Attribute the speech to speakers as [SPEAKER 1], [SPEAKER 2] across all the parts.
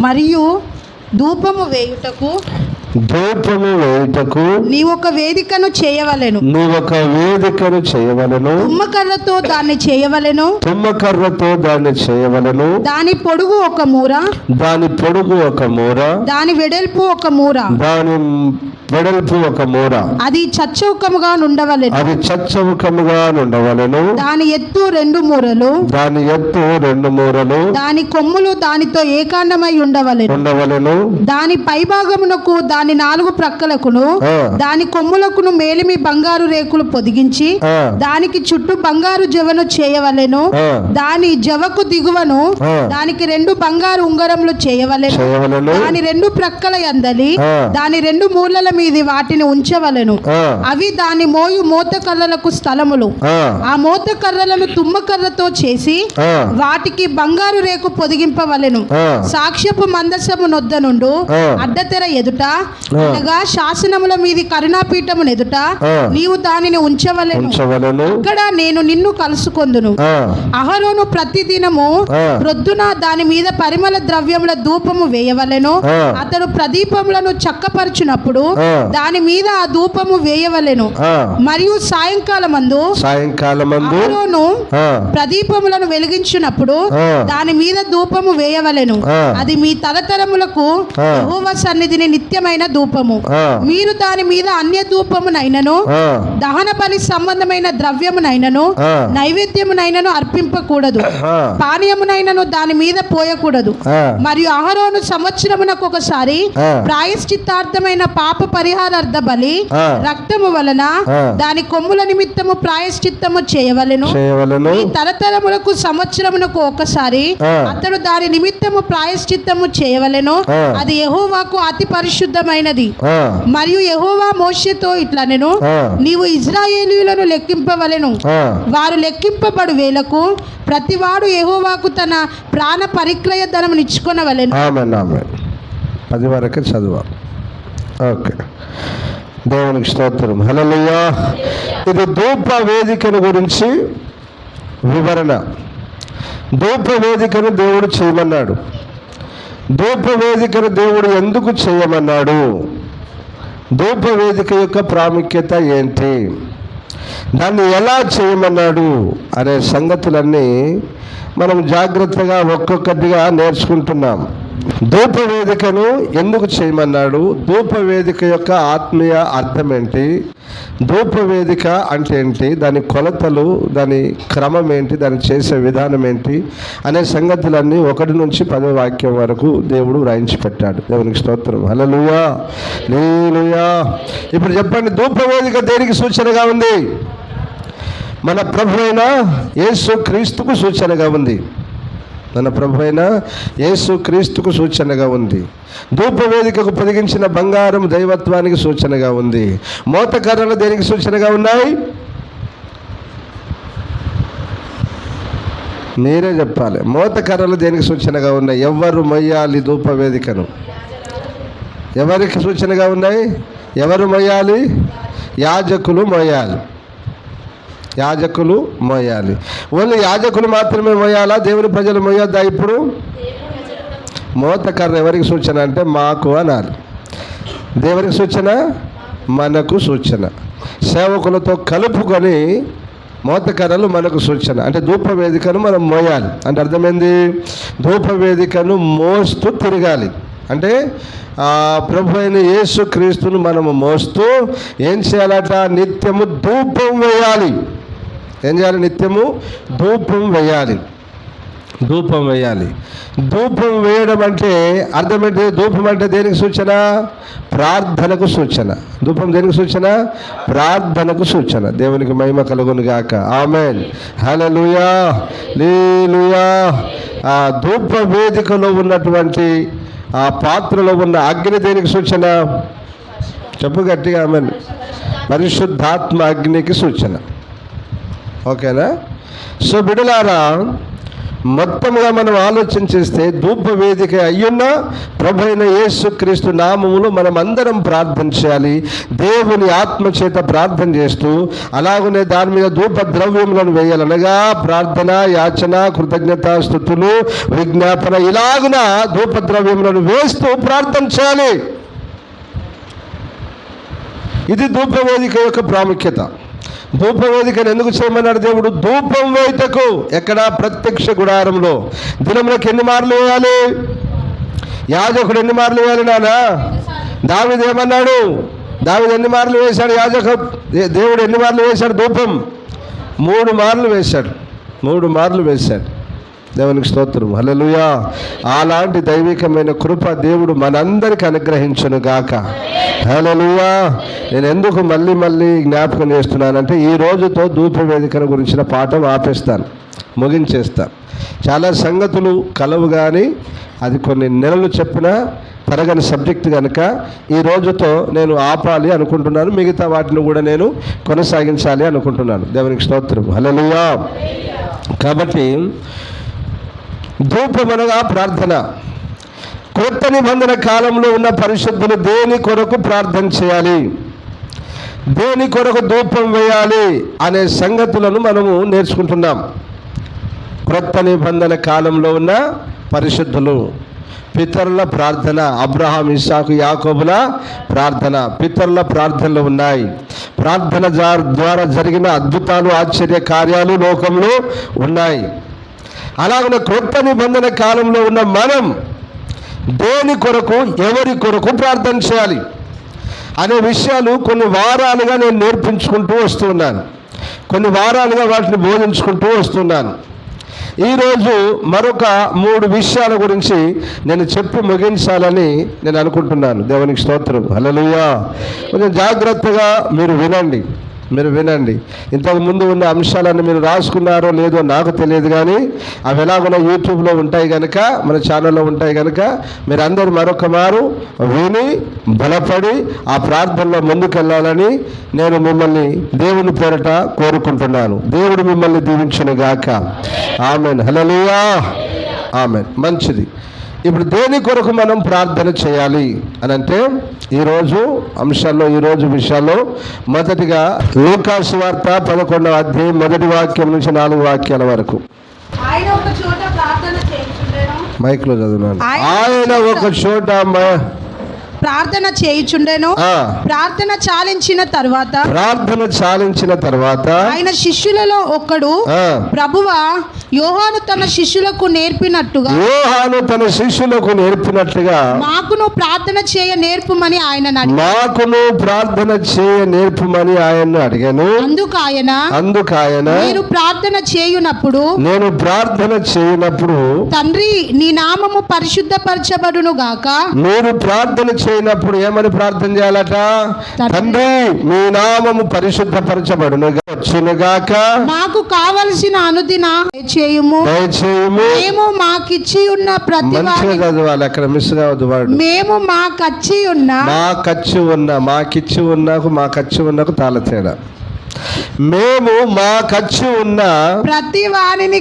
[SPEAKER 1] మరియు ధూపము వేయుటకు నీవొక వేదికను చేయవలెను. తుమ్మకర్రతో దాన్ని చేయవలెను. దాని పొడుగు ఒక మూర, దాని వెడల్పు ఒక మూర, అది చచ్చౌకముగా నుండవలెను. దాని ఎత్తు 2 మూరలు, దాని కొమ్ములు దానితో ఏకాండమై ఉండవలెను. దాని పైభాగమునకు దాని 4 ప్రక్కలకును దాని కొమ్ములకును మేలిమి బంగారు రేకులు పొదిగించి దానికి చుట్టూ బంగారు జవను చేయవలెను. దాని జవకు దిగువను దానికి 2 బంగారు ఉంగరములు చేయవలెను. దాని 2 ప్రక్కల యందలి దాని 2 మూలల మీది వాటిని ఉంచవలెను. అవి దాని మోయు మోతకర్రలకు స్థలములు. ఆ మోతకర్రలను తుమ్మకర్రతో చేసి వాటికి బంగారు రేకు పొదిగింపవలెను. సాక్ష్యపు మందసము నొద్ద నుండు అడ్డతెర ఎదుట అనగా శాసనముల మీది కరుణాపీఠమును ఎదుట నీవు దానిని ఉంచవలెను. అక్కడ నేను నిన్ను కలుసుకొందును. అహరోను ప్రతిదినము ప్రొద్దున దాని మీద పరిమళ ద్రవ్యముల ధూపము వేయవలెను. అతడు ప్రదీపములను చక్కపరచునప్పుడు దాని మీద ఆ ధూపము వేయవలెను. మరియు సాయంకాలమందు అహరోను ప్రదీపములను వెలిగించినప్పుడు దాని మీద ధూపము వేయవలెను. అది మీ తరతరములకు యెహోవా సన్నిధిని నిత్యమైన ధూపము. మీరు దాని మీద అన్య ధూపమునైనను దహన బలి సంబంధమైన ద్రవ్యమునైనను నైవేద్యమునైనను అర్పింపకూడదు. పానీయమునైనను దాని మీద పోయకూడదు. మరియు అహరోను సంవత్సరమునకు ఒకసారి ప్రాయశ్చిత్తార్థమైన పాప పరిహారార్థ బలి రక్తము వలన దాని కొమ్ముల నిమిత్తము ప్రాయశ్చిత్తము చేయవలెను. ఈ తరతరములకు సంవత్సరమునకు ఒకసారి అతడు దాని నిమిత్తము ప్రాయశ్చిత్తము చేయవలెను. అది యెహోవాకు అతి పరిశుద్ధమైనది. మరియు యెహోవా మోషేతో ఇట్లనెను, నీవు ఇశ్రాయేలీయులను లెక్కింపవలెను. వారు లెక్కింపబడు వేలకు ప్రతివాడు యెహోవాకు తన ప్రాణ పరిక్రయ ధనమును ఇచ్చుకొనవలెను.
[SPEAKER 2] అది వరకు చదువు. ఓకే, దేవునికి స్తోత్రం. హల్లెలూయా. ఇది ధూప వేదికను గురించి వివరణ. ధూప వేదికను దేవుడు చేయమన్నాడు. ధూప వేదికను దేవుడు ఎందుకు చేయమన్నాడు? ధూప వేదిక యొక్క ప్రాముఖ్యత ఏంటి? దాన్ని ఎలా చేయమన్నాడు అనే సంగతులన్నీ మనం జాగ్రత్తగా ఒక్కొక్కటిగా నేర్చుకుంటున్నాం. ధూప వేదికను ఎందుకు చేయమన్నాడు? ధూప వేదిక యొక్క ఆత్మీయ అర్థం ఏంటి? ధూప వేదిక అంటే ఏంటి? దాని కొలతలు, దాని క్రమం ఏంటి, దాన్ని చేసే విధానం ఏంటి అనే సంగతులన్నీ 1 నుంచి 10 వాక్యం వరకు దేవుడు వ్రాయించి పెట్టాడు. దేవునికి స్తోత్రం. హల్లెలూయా, హల్లెలూయా. ఇప్పుడు చెప్పండి, ధూప వేదిక దేనికి సూచనగా ఉంది? మన ప్రభు అయిన యేసు క్రీస్తుకు సూచనగా ఉంది. మన ప్రభు అయిన యేసు క్రీస్తుకు సూచనగా ఉంది. ధూప వేదికకు పొదిగించిన బంగారం దైవత్వానికి సూచనగా ఉంది. మోతకర్రలు దేనికి సూచనగా ఉన్నాయి? మీరే చెప్పాలి. మోతకర్రలు దేనికి సూచనగా ఉన్నాయి? ఎవరు మొయ్యాలి ధూప వేదికను? ఎవరికి సూచనగా ఉన్నాయి? ఎవరు మొయ్యాలి? యాజకులు మొయ్యాలి. యాజకులు మోయాలి. ఓన్లీ యాజకులు మాత్రమే మోయాలా? దేవుని ప్రజలు మోయొద్దా? ఇప్పుడు మోతకర్ర ఎవరికి సూచన అంటే మాకు అనాలి. దేవునికి సూచన, మనకు సూచన. సేవకులతో కలుపుకొని మోతకర్రలు మనకు సూచన. అంటే ధూప వేదికను మనం మోయాలి అంటే అర్థమైంది? ధూప వేదికను మోస్తూ తిరగాలి. అంటే ప్రభు అయిన యేసు క్రీస్తును మనము మోస్తూ ఏం చేయాలట? నిత్యము ధూపం వేయాలి. ఏం చేయాలి? నిత్యము ధూపం వేయాలి. ధూపం వేయాలి. ధూపం వేయడం అంటే అర్థం ఏంటి? ధూపం అంటే దేనికి సూచన? ప్రార్థనకు సూచన. ధూపం దేనికి సూచన? ప్రార్థనకు సూచన. దేవునికి మహిమ కలుగును గాక. ఆమేన్, హల్లెలూయా, హల్లెలూయా. ఆ ధూప వేదికలో ఉన్నటువంటి ఆ పాత్రలో ఉన్న అగ్ని దేనికి సూచన? చెప్పు గట్టిగా. ఆమేన్. పరిశుద్ధాత్మ అగ్నికి సూచన. ఓకేనా? సో బిడ్డలారా, మొత్తంగా మనం ఆలోచన చేస్తే ధూప వేదిక అయ్యున్న ప్రభువైన యేసుక్రీస్తు నామములో మనం అందరం ప్రార్థన చేయాలి. దేవుని ఆత్మ చేత ప్రార్థన చేస్తూ అలాగనే దాని మీద ధూప ద్రవ్యములను వేయాలనగా ప్రార్థన, యాచన, కృతజ్ఞత, స్తుతులు, విజ్ఞాపన ఇలాగున ధూప ద్రవ్యములను వేస్తూ ప్రార్థన చేయాలి. ఇది ధూపవేదిక యొక్క ప్రాముఖ్యత. ధూపవేదికను ఎందుకు చేయమన్నాడు దేవుడు? ధూపం వేయుటకు. ఎక్కడ? ప్రత్యక్ష గుడారంలో. దినములకు ఎన్ని మార్లు వేయాలి? యాజకుడు ఎన్ని మార్లు వేయాలి నాన్న? దావీదు ఏమన్నాడు? దావీదు ఎన్ని మార్లు వేశాడు? దేవుడు ఎన్ని మార్లు వేశాడు? ధూపం 3 మార్లు వేశాడు. 3 మార్లు వేశాడు. దేవునికి స్తోత్రం, హల్లెలూయా. అలాంటి దైవికమైన కృప దేవుడు మనందరికి అనుగ్రహించును గాక. హల్లెలూయా. నేను ఎందుకు మళ్ళీ జ్ఞాపకం చేస్తున్నానంటే ఈ రోజుతో ధూప వేదికను గురించిన పాఠం ఆపేస్తాను, ముగించేస్తాను. చాలా సంగతులు కలవు కానీ అది కొన్ని నెలలు చెప్పినా తరగని సబ్జెక్ట్ కనుక ఈ రోజుతో నేను ఆపాలి అనుకుంటున్నాను. మిగతా వాటిని కూడా నేను కొనసాగించాలి అనుకుంటున్నాను. దేవునికి స్తోత్రం, హల్లెలూయా. కాబట్టి ధూపమనగా ప్రార్థన. కొత్త నిబంధన కాలంలో ఉన్న పరిశుద్ధులు దేని కొరకు ప్రార్థన చేయాలి, దేని కొరకు ధూపం వేయాలి అనే సంగతులను మనము నేర్చుకుంటున్నాం. కొత్త నిబంధన కాలంలో ఉన్న పరిశుద్ధులు పితరుల ప్రార్థన, అబ్రహాం, ఇస్సాకు, యాకోబుల ప్రార్థన, పితరుల ప్రార్థనలు ఉన్నాయి. ప్రార్థన ద్వారా జరిగిన అద్భుతాలు, ఆశ్చర్య కార్యాలు లోకంలో ఉన్నాయి. అలాగనే కొత్త నిబంధన కాలంలో ఉన్న మనం దేని కొరకు, ఎవరి కొరకు ప్రార్థన చేయాలి అనే విషయాలు కొన్ని వారాలుగా నేను నేర్పించుకుంటూ వస్తున్నాను. కొన్ని వారాలుగా వాటిని బోధించుకుంటూ వస్తున్నాను. ఈరోజు మరొక 3 విషయాల గురించి నేను చెప్పి ముగించాలని నేను అనుకుంటున్నాను. దేవునికి స్తోత్రం, హల్లెలూయా. కొంచెం జాగ్రత్తగా మీరు వినండి. ఇంతకు ముందు ఉన్న అంశాలన్నీ మీరు రాసుకున్నారో లేదో నాకు తెలియదు, కానీ అవి ఎలాగో యూట్యూబ్లో ఉంటాయి కనుక, మన ఛానల్లో ఉంటాయి కనుక మీరు అందరూ మరొక మారు విని బలపడి ఆ ప్రార్థనలో ముందుకెళ్ళాలని నేను మిమ్మల్ని దేవుని పేరట కోరుకుంటున్నాను. దేవుడు మిమ్మల్ని దీవించును గాక. ఆమెన్, హల్లెలూయా, ఆమెన్. మంచిది. ఇప్పుడు దేని కొరకు మనం ప్రార్థన చేయాలి అని అంటే ఈరోజు అంశాల్లో, ఈరోజు విషయాల్లో మొదటిగా లూకాసు వార్త 11వ అధ్యాయం 1వ వాక్యం నుంచి 4 వాక్యాల వరకు.
[SPEAKER 1] ఆయన ఒక చోట ప్రార్థన చేయుచుండెను.
[SPEAKER 2] మైక్లో చదువునాను. ఆయన ఒక చోట
[SPEAKER 1] ప్రార్థన చేయుచుండెను. ప్రార్థన చాలించిన తర్వాత ఆయన శిష్యులలో ఒక్కడు, ప్రభువా, యోహాను తన శిష్యులకు నేర్పినట్టుగా మాకును ప్రార్థన చేయ నేర్పుమని ఆయనను అడిగాను. అందుకు ఆయన నేను ప్రార్థన చేయునప్పుడు తండ్రి నీ నామము పరిశుద్ధపరచబడును గాక.
[SPEAKER 2] మీరు ప్రార్థన చేయనప్పుడు ఏమని ప్రార్థన చేయాలట? తండ్రి మీ నామము పరిశుద్ధపరచబడును గాక.
[SPEAKER 1] మాకు కావలసిన అనుదిన దయచేయుము. మేము మాకిచ్చి ఉన్న ప్రతి
[SPEAKER 2] చదవాలి, అక్కడ మిస్ కావద్దు వాడు.
[SPEAKER 1] మేము మాకిచ్చి
[SPEAKER 2] ఉన్నకు తాళ తేడా. మేము మాకచ్చి ఉన్న
[SPEAKER 1] ప్రతి వారిని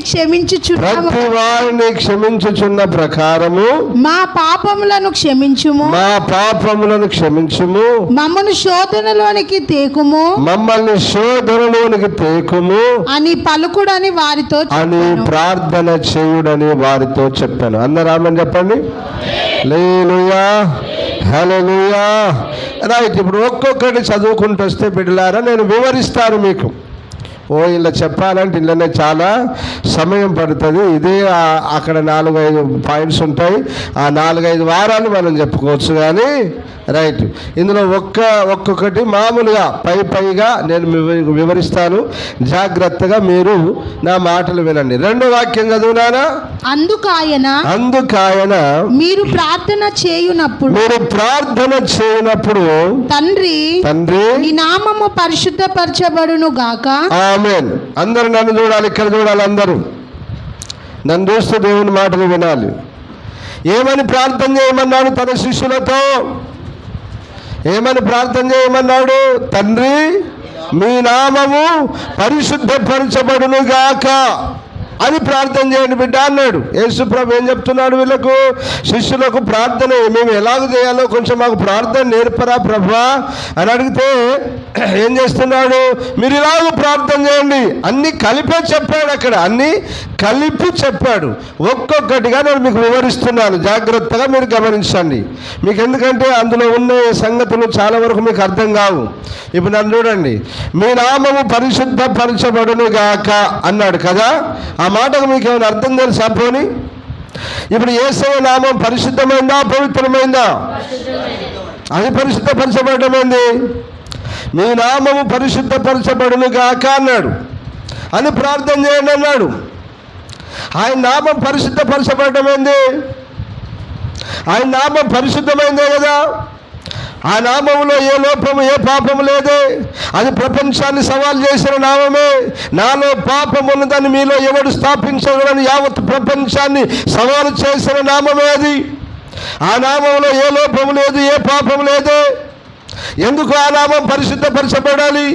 [SPEAKER 2] క్షమించుచున్న ప్రకారము
[SPEAKER 1] మా పాపములను క్షమించుము. మమ్మల్ని శోధనలోనికి తేకుము అని పలుకుడని వారితో
[SPEAKER 2] అని ప్రార్థన చేయుడని వారితో చెప్పాను. అందరూ ఆమేన్ చెప్పండి. హల్లెలూయా, హల్లెలూయా. రైట్. ఇప్పుడు ఒక్కొక్కటి చదువుకుంటూ వస్తే బిడ్డలారా నేను వివరిస్తాను మీకు. ఇలా చెప్పాలంటే ఇళ్ళనే చాలా సమయం పడుతుంది. ఇదే అక్కడ 4-5 పాయింట్స్ ఉంటాయి. ఆ 4-5 వారాలు మనం చెప్పుకోవచ్చు. కానీ రైట్, ఇందులో ఒక్కొక్కటి మామూలుగా పైగా నేను వివరిస్తాను. జాగ్రత్తగా మీరు నా మాటలు వినండి. 2వ వాక్యం చదువునానా?
[SPEAKER 1] అందుకు ఆయన మీరు ప్రార్థన చేయునప్పుడు తండ్రి నీ నామము పరిశుద్ధపరచబడును గాక.
[SPEAKER 2] ఆమేన్. అందరూ నన్ను చూడాలి, ఇక్కడ చూడాలి. అందరూ నన్ను చూస్తూ దేవుని మాటలు వినాలి. ఏమని ప్రార్థన చేయమన్నాడు తన శిష్యులతో? ఏమని ప్రార్థన చేయమన్నాడు? తండ్రి మీ నామము పరిశుద్ధపరచబడును గాక. అని ప్రార్థన చేయండి బిడ్డ అన్నాడు. యేసు ప్రభు ఏం చెప్తున్నాడు వీళ్ళకు, శిష్యులకు ప్రార్థన మేము ఎలాగ చేయాలో కొంచెం మాకు ప్రార్థన నేర్పరా ప్రభువా అని అడిగితే ఏం చేస్తున్నాడు, మీరు ఇలాగ ప్రార్థన చేయండి అన్నీ కలిపే చెప్పాడు. అక్కడ అన్నీ కలిపి చెప్పాడు. ఒక్కొక్కటిగా నేను మీకు వివరిస్తున్నాను, జాగ్రత్తగా మీరు గమనించండి. మీకు ఎందుకంటే అందులో ఉన్న సంగతులు చాలా వరకు మీకు అర్థం కావు. ఇప్పుడు నన్ను చూడండి, మీ నామము పరిశుద్ధపరచబడును గాక అన్నాడు కదా, ఆ మాటకు మీకు ఏమైనా అర్థం తెలుసా? పోని ఇప్పుడు యేసయ్య నామం పరిశుద్ధమైందా పవిత్రమైందా? అది పరిశుద్ధపరచబడమైంది. మీ నామము పరిశుద్ధపరచబడును గాక అన్నాడు అని ప్రార్థన చేయండి అన్నాడు. ఆయన నామం పరిశుద్ధపరచబడమైంది, ఆయన నామం పరిశుద్ధమైందే కదా. ఆ నామములో ఏ లోపము ఏ పాపము లేదే. అది ప్రపంచాన్ని సవాల్ చేసిన నామమే. నాలో పాపం ఉన్నదని మీలో ఎవడు స్థాపించగలని యావత్ ప్రపంచాన్ని సవాలు చేసిన నామమే అది. ఆ నామంలో ఏ లోపము లేదు, ఏ పాపం లేదే. ఎందుకు ఆ నామం పరిశుద్ధపరచబడాలి?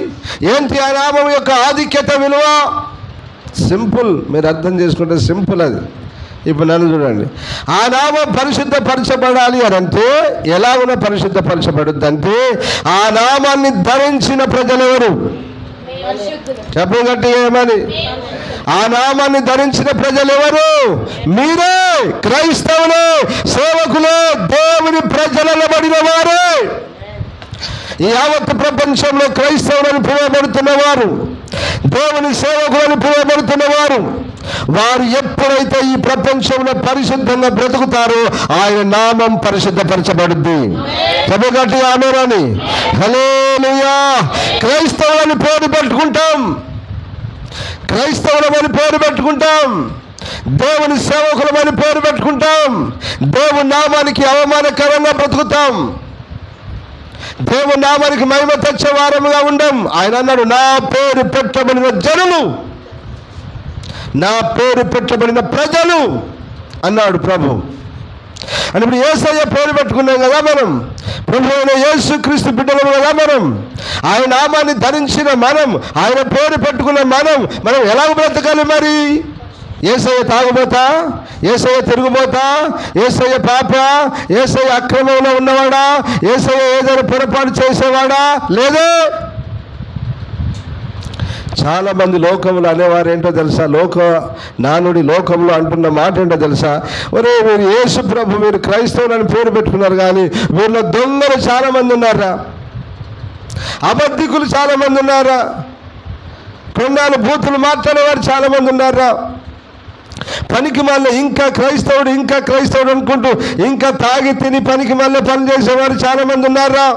[SPEAKER 2] ఏంటి ఆ నామం యొక్క ఆధిక్యత విలువ? సింపుల్, మీరు అర్థం చేసుకుంటే సింపుల్ అది. ఇప్పుడు నన్ను చూడండి, ఆ నామం పరిశుద్ధపరచబడాలి అని అంటే ఎలాగున పరిశుద్ధపరచబడుద్ది అంటే, ఆ నామాన్ని ధరించిన ప్రజలు ఎవరు చెప్పగట్టి ఏమని? ఆ నామాన్ని ధరించిన ప్రజలు ఎవరు? మీరే, క్రైస్తవులే, సేవకులే, దేవుని ప్రజలబడిన వారే. ఈ యావత్ ప్రపంచంలో క్రైస్తవులను పిలువబడుతున్నవారు, దేవుని సేవకులను పిలువబడుతున్నవారు, వారు ఎప్పుడైతే ఈ ప్రపంచంలో పరిశుద్ధంగా బ్రతుకుతారో ఆయన నామం పరిశుద్ధపరచబడుద్ది. చెప్పగట్టి ఆమేనని. హల్లెలూయా. క్రైస్తవులని పేరు పెట్టుకుంటాం, క్రైస్తవులమని పేరు పెట్టుకుంటాం, దేవుని సేవకులమని పేరు పెట్టుకుంటాం, దేవుని నామానికి అవమానకరంగా బ్రతుకుతాం, దేవుని నామానికి మహిమ తెచ్చే వారముగా ఉండం. ఆయన అన్నాడు, నా పేరు పెట్టబడిన జనులు, నా పేరు పెట్టబడిన ప్రజలు అన్నాడు ప్రభు. అని ఇప్పుడు యేసయ్య పేరు పెట్టుకున్నాం కదా మనం, ప్రభు అయిన యేసుక్రీస్తు బిడ్డలం కదా మనం. ఆయన నామాన్ని ధరించిన మనం, ఆయన పేరు పెట్టుకున్న మనం ఎలాగ బ్రతకాలి మరి? యేసయ్య తాగుబోతా, యేసయ్య తిరుగుబోతా, యేసయ్య పాప, యేసయ్య అక్రమంలో ఉన్నవాడా, యేసయ్య ఏదైనా పొరపాటు చేసేవాడా? లేదే. చాలామంది లోకంలో అనేవారు ఏంటో తెలుసా? నానుడి లోకంలో అంటున్న మాట ఏంటో తెలుసా? ఒరే మీరు యేసు ప్రభు, మీరు క్రైస్తవులని పేరు పెట్టుకున్నారు, కానీ వీళ్ళ దొంగలు చాలామంది ఉన్నారా, అబద్ధికులు చాలామంది ఉన్నారా, కొండాలు బూతులు మాట్లాడేవారు చాలామంది ఉన్నారా, పనికి మళ్ళీ ఇంకా క్రైస్తవుడు అనుకుంటూ ఇంకా తాగి తిని పనికి మళ్ళీ పని చేసేవారు చాలామంది ఉన్నారా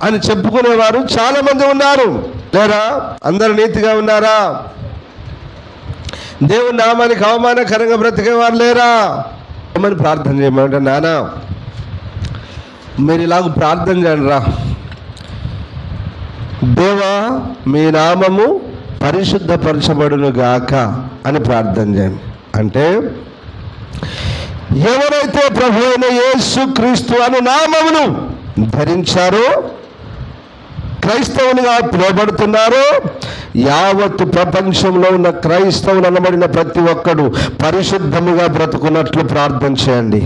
[SPEAKER 2] అని చెప్పుకునేవారు చాలామంది ఉన్నారు. లేరా? అందరూ నీతిగా ఉన్నారా? దేవుని నామానికి అవమానకరంగా బ్రతికేవారు లేరా? అని ప్రార్థన చేయమంటే, నానా మీరు ఇలాగ ప్రార్థన చేయండి రా, దేవా మీ నామము పరిశుద్ధపరచబడును గాక అని ప్రార్థన చేయండి. అంటే ఎవరైతే ప్రభు అయిన యేసుక్రీస్తు అను నామమును ధరించారో, క్రైస్తవునిగా పిలువబడుతున్నారో, యావత్తు ప్రపంచంలో ఉన్న క్రైస్తవులు అనబడిన ప్రతి ఒక్కడు పరిశుద్ధముగా బ్రతుకున్నట్లు ప్రార్థన చేయండి.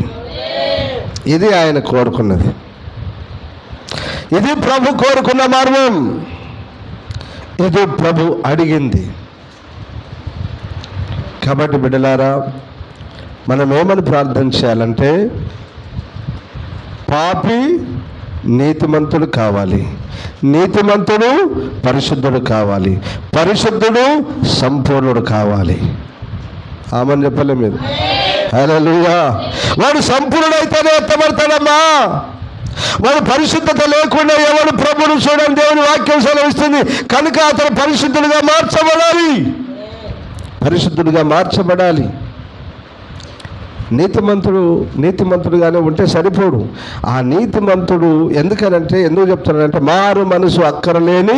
[SPEAKER 2] ఇది ఆయన కోరుకున్నది, ఇది ప్రభు కోరుకున్న మార్గం, ఇది ప్రభు అడిగింది. కాబట్టి బిడ్డలారా, మనం ఏమని ప్రార్థన చేయాలంటే, పాపి నీతిమంతుడు కావాలి, నీతిమంతుడు పరిశుద్ధుడు కావాలి, పరిశుద్ధుడు సంపూర్ణుడు కావాలి. ఆమని చెప్పలే మీరు? హల్లెలూయా. వాడు సంపూర్ణుడైతేనే ఎత్తబడతాడమ్మా. వాడు పరిశుద్ధత లేకుండా ఎవడు ప్రభువును చూడని దేవుని వాక్యం సెలవిస్తుంది. కనుక అతను పరిశుద్ధుడిగా మార్చబడాలి, పరిశుద్ధుడిగా మార్చబడాలి. నీతిమంతుడుగానే ఉంటే సరిపోడు. ఆ నీతిమంతుడు ఎందుకు చెప్తున్నాడంటే, మారు మనసు అక్కరలేని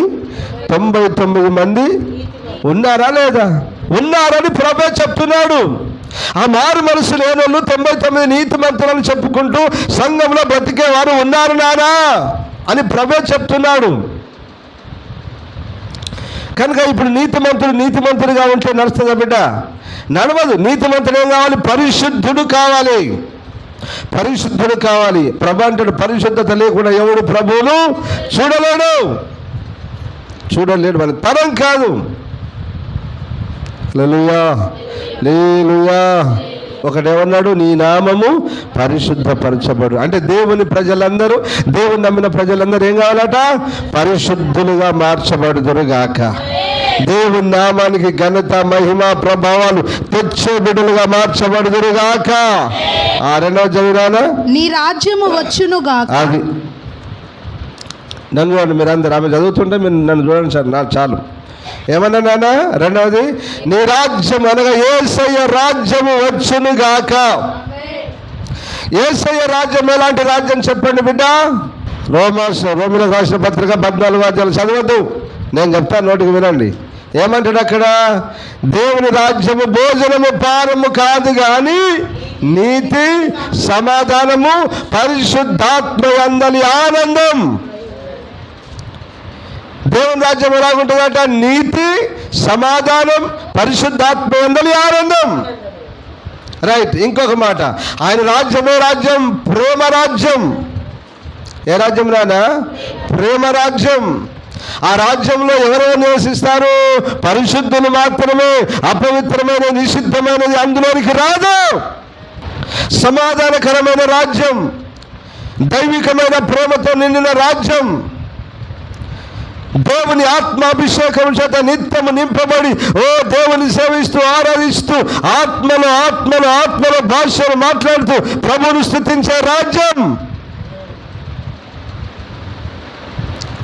[SPEAKER 2] 99 మంది ఉన్నారా లేదా? ఉన్నారని ప్రభు చెప్తున్నాడు. ఆ మారు మనసు లేని వాళ్ళు 99 నీతిమంతులను చెప్పుకుంటూ సంఘంలో బ్రతికేవారు ఉన్నారు నానా అని ప్రభు చెప్తున్నాడు. కనుక ఇప్పుడు నీతిమంతుడిగా ఉంటే నడుస్తుందా బిడ్డ? నడవదు. నీతిమంతుడు ఏం కావాలి? పరిశుద్ధుడు కావాలి. పరిశుద్ధుడు కావాలి. ప్రభు అంటాడు, పరిశుద్ధత లేకుండా ఎవడు ప్రభువును చూడలేడు. మన తరం కాదు. హల్లెలూయా, హల్లెలూయా. ఒకడేమన్నాడు? నీ నామము పరిశుద్ధపరచబడు. అంటే దేవుని ప్రజలందరూ, దేవుని నమ్మిన ప్రజలందరూ ఏం కావాలట? పరిశుద్ధులుగా మార్చబడుదురుగాక. దేవుని నామానికి ఘనత, మహిమ, ప్రభావాలు తెచ్చే బిడ్డలుగా మార్చబడుదురుగాక. ఆ రెండవ చదివానా?
[SPEAKER 1] నీ రాజ్యము వచ్చునుగాక.
[SPEAKER 2] అది నన్ను చూడండి మీరందరూ. ఆమె చదువుతుంటే మీరు నన్ను చూడండి సార్, నాకు చాలు. ఏమన్నా నాన్న? రెండవది, నీ రాజ్యం అనగా యేసయ్య రాజ్యము వచ్చునుగాక. యేసయ్య రాజ్యం ఎలాంటి రాజ్యం చెప్పండి బిడ్డ? రోమిలకు రాసిన పత్రిక 14వ అధ్యాయం చదవద్దు, నేను చెప్తాను, నోటికి వినండి. ఏమంటాడు అక్కడ? దేవుని రాజ్యము భోజనము పానము కాదు కానీ నీతి, సమాధానము, పరిశుద్ధాత్మ యందలి ఆనందం. దేవుని రాజ్యం ఎలాగుంటుందట? నీతి, సమాధానం, పరిశుద్ధాత్మ యందలి ఆనందం. రైట్. ఇంకొక మాట, ఆయన రాజ్యమే రాజ్యం, ప్రేమ రాజ్యం. ఏ రాజ్యం నానా? ప్రేమ రాజ్యం. ఆ రాజ్యంలో ఎవరెవరు నివసిస్తారు? పరిశుద్ధులు మాత్రమే. అపవిత్రమైన, నిషిద్ధమైనది అందులోనికి రాదు. సమాధానకరమైన రాజ్యం, దైవికమైన ప్రేమతో నిండిన రాజ్యం, దేవుని ఆత్మాభిషేకం చేత నిత్యము నింపబడి దేవుని సేవిస్తూ, ఆరాధిస్తూ, ఆత్మలో భాషలు మాట్లాడుతూ ప్రభువును స్తుతించే రాజ్యం.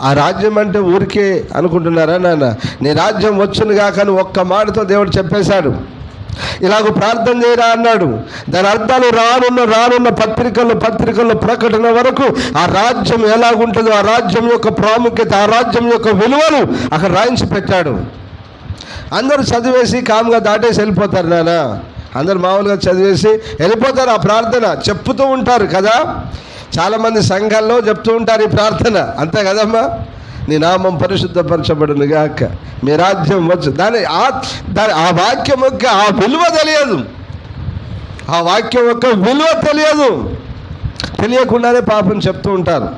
[SPEAKER 2] ఆ రాజ్యం అంటే ఊరికే అనుకుంటున్నారా నాన్న? నీ రాజ్యం వచ్చునుగా కానీ ఒక్క మాటతో దేవుడు చెప్పేశాడు. ఇలాగ ప్రార్థన చేయరా అన్నాడు. దాని అర్థాలు రానున్న పత్రికల్లో ప్రకటన వరకు ఆ రాజ్యం ఎలాగుంటుందో, ఆ రాజ్యం యొక్క ప్రాముఖ్యత, ఆ రాజ్యం యొక్క విలువలు అక్కడ రాయించి పెట్టాడు. అందరూ చదివేసి కామ్గా దాటేసి వెళ్ళిపోతారు నాన్న. అందరు మామూలుగా చదివేసి వెళ్ళిపోతారు. ఆ ప్రార్థన చెప్తూ ఉంటారు కదా, చాలామంది సంఘాల్లో చెప్తూ ఉంటారు ఈ ప్రార్థన, అంతే కదమ్మా? నీ నామం పరిశుద్ధపరచబడును గాక, మీ రాజ్యం వచ్చు. ఆ వాక్యం యొక్క ఆ విలువ తెలియదు. ఆ వాక్యం యొక్క విలువ తెలియకుండానే పాపం చెప్తూ ఉంటారు.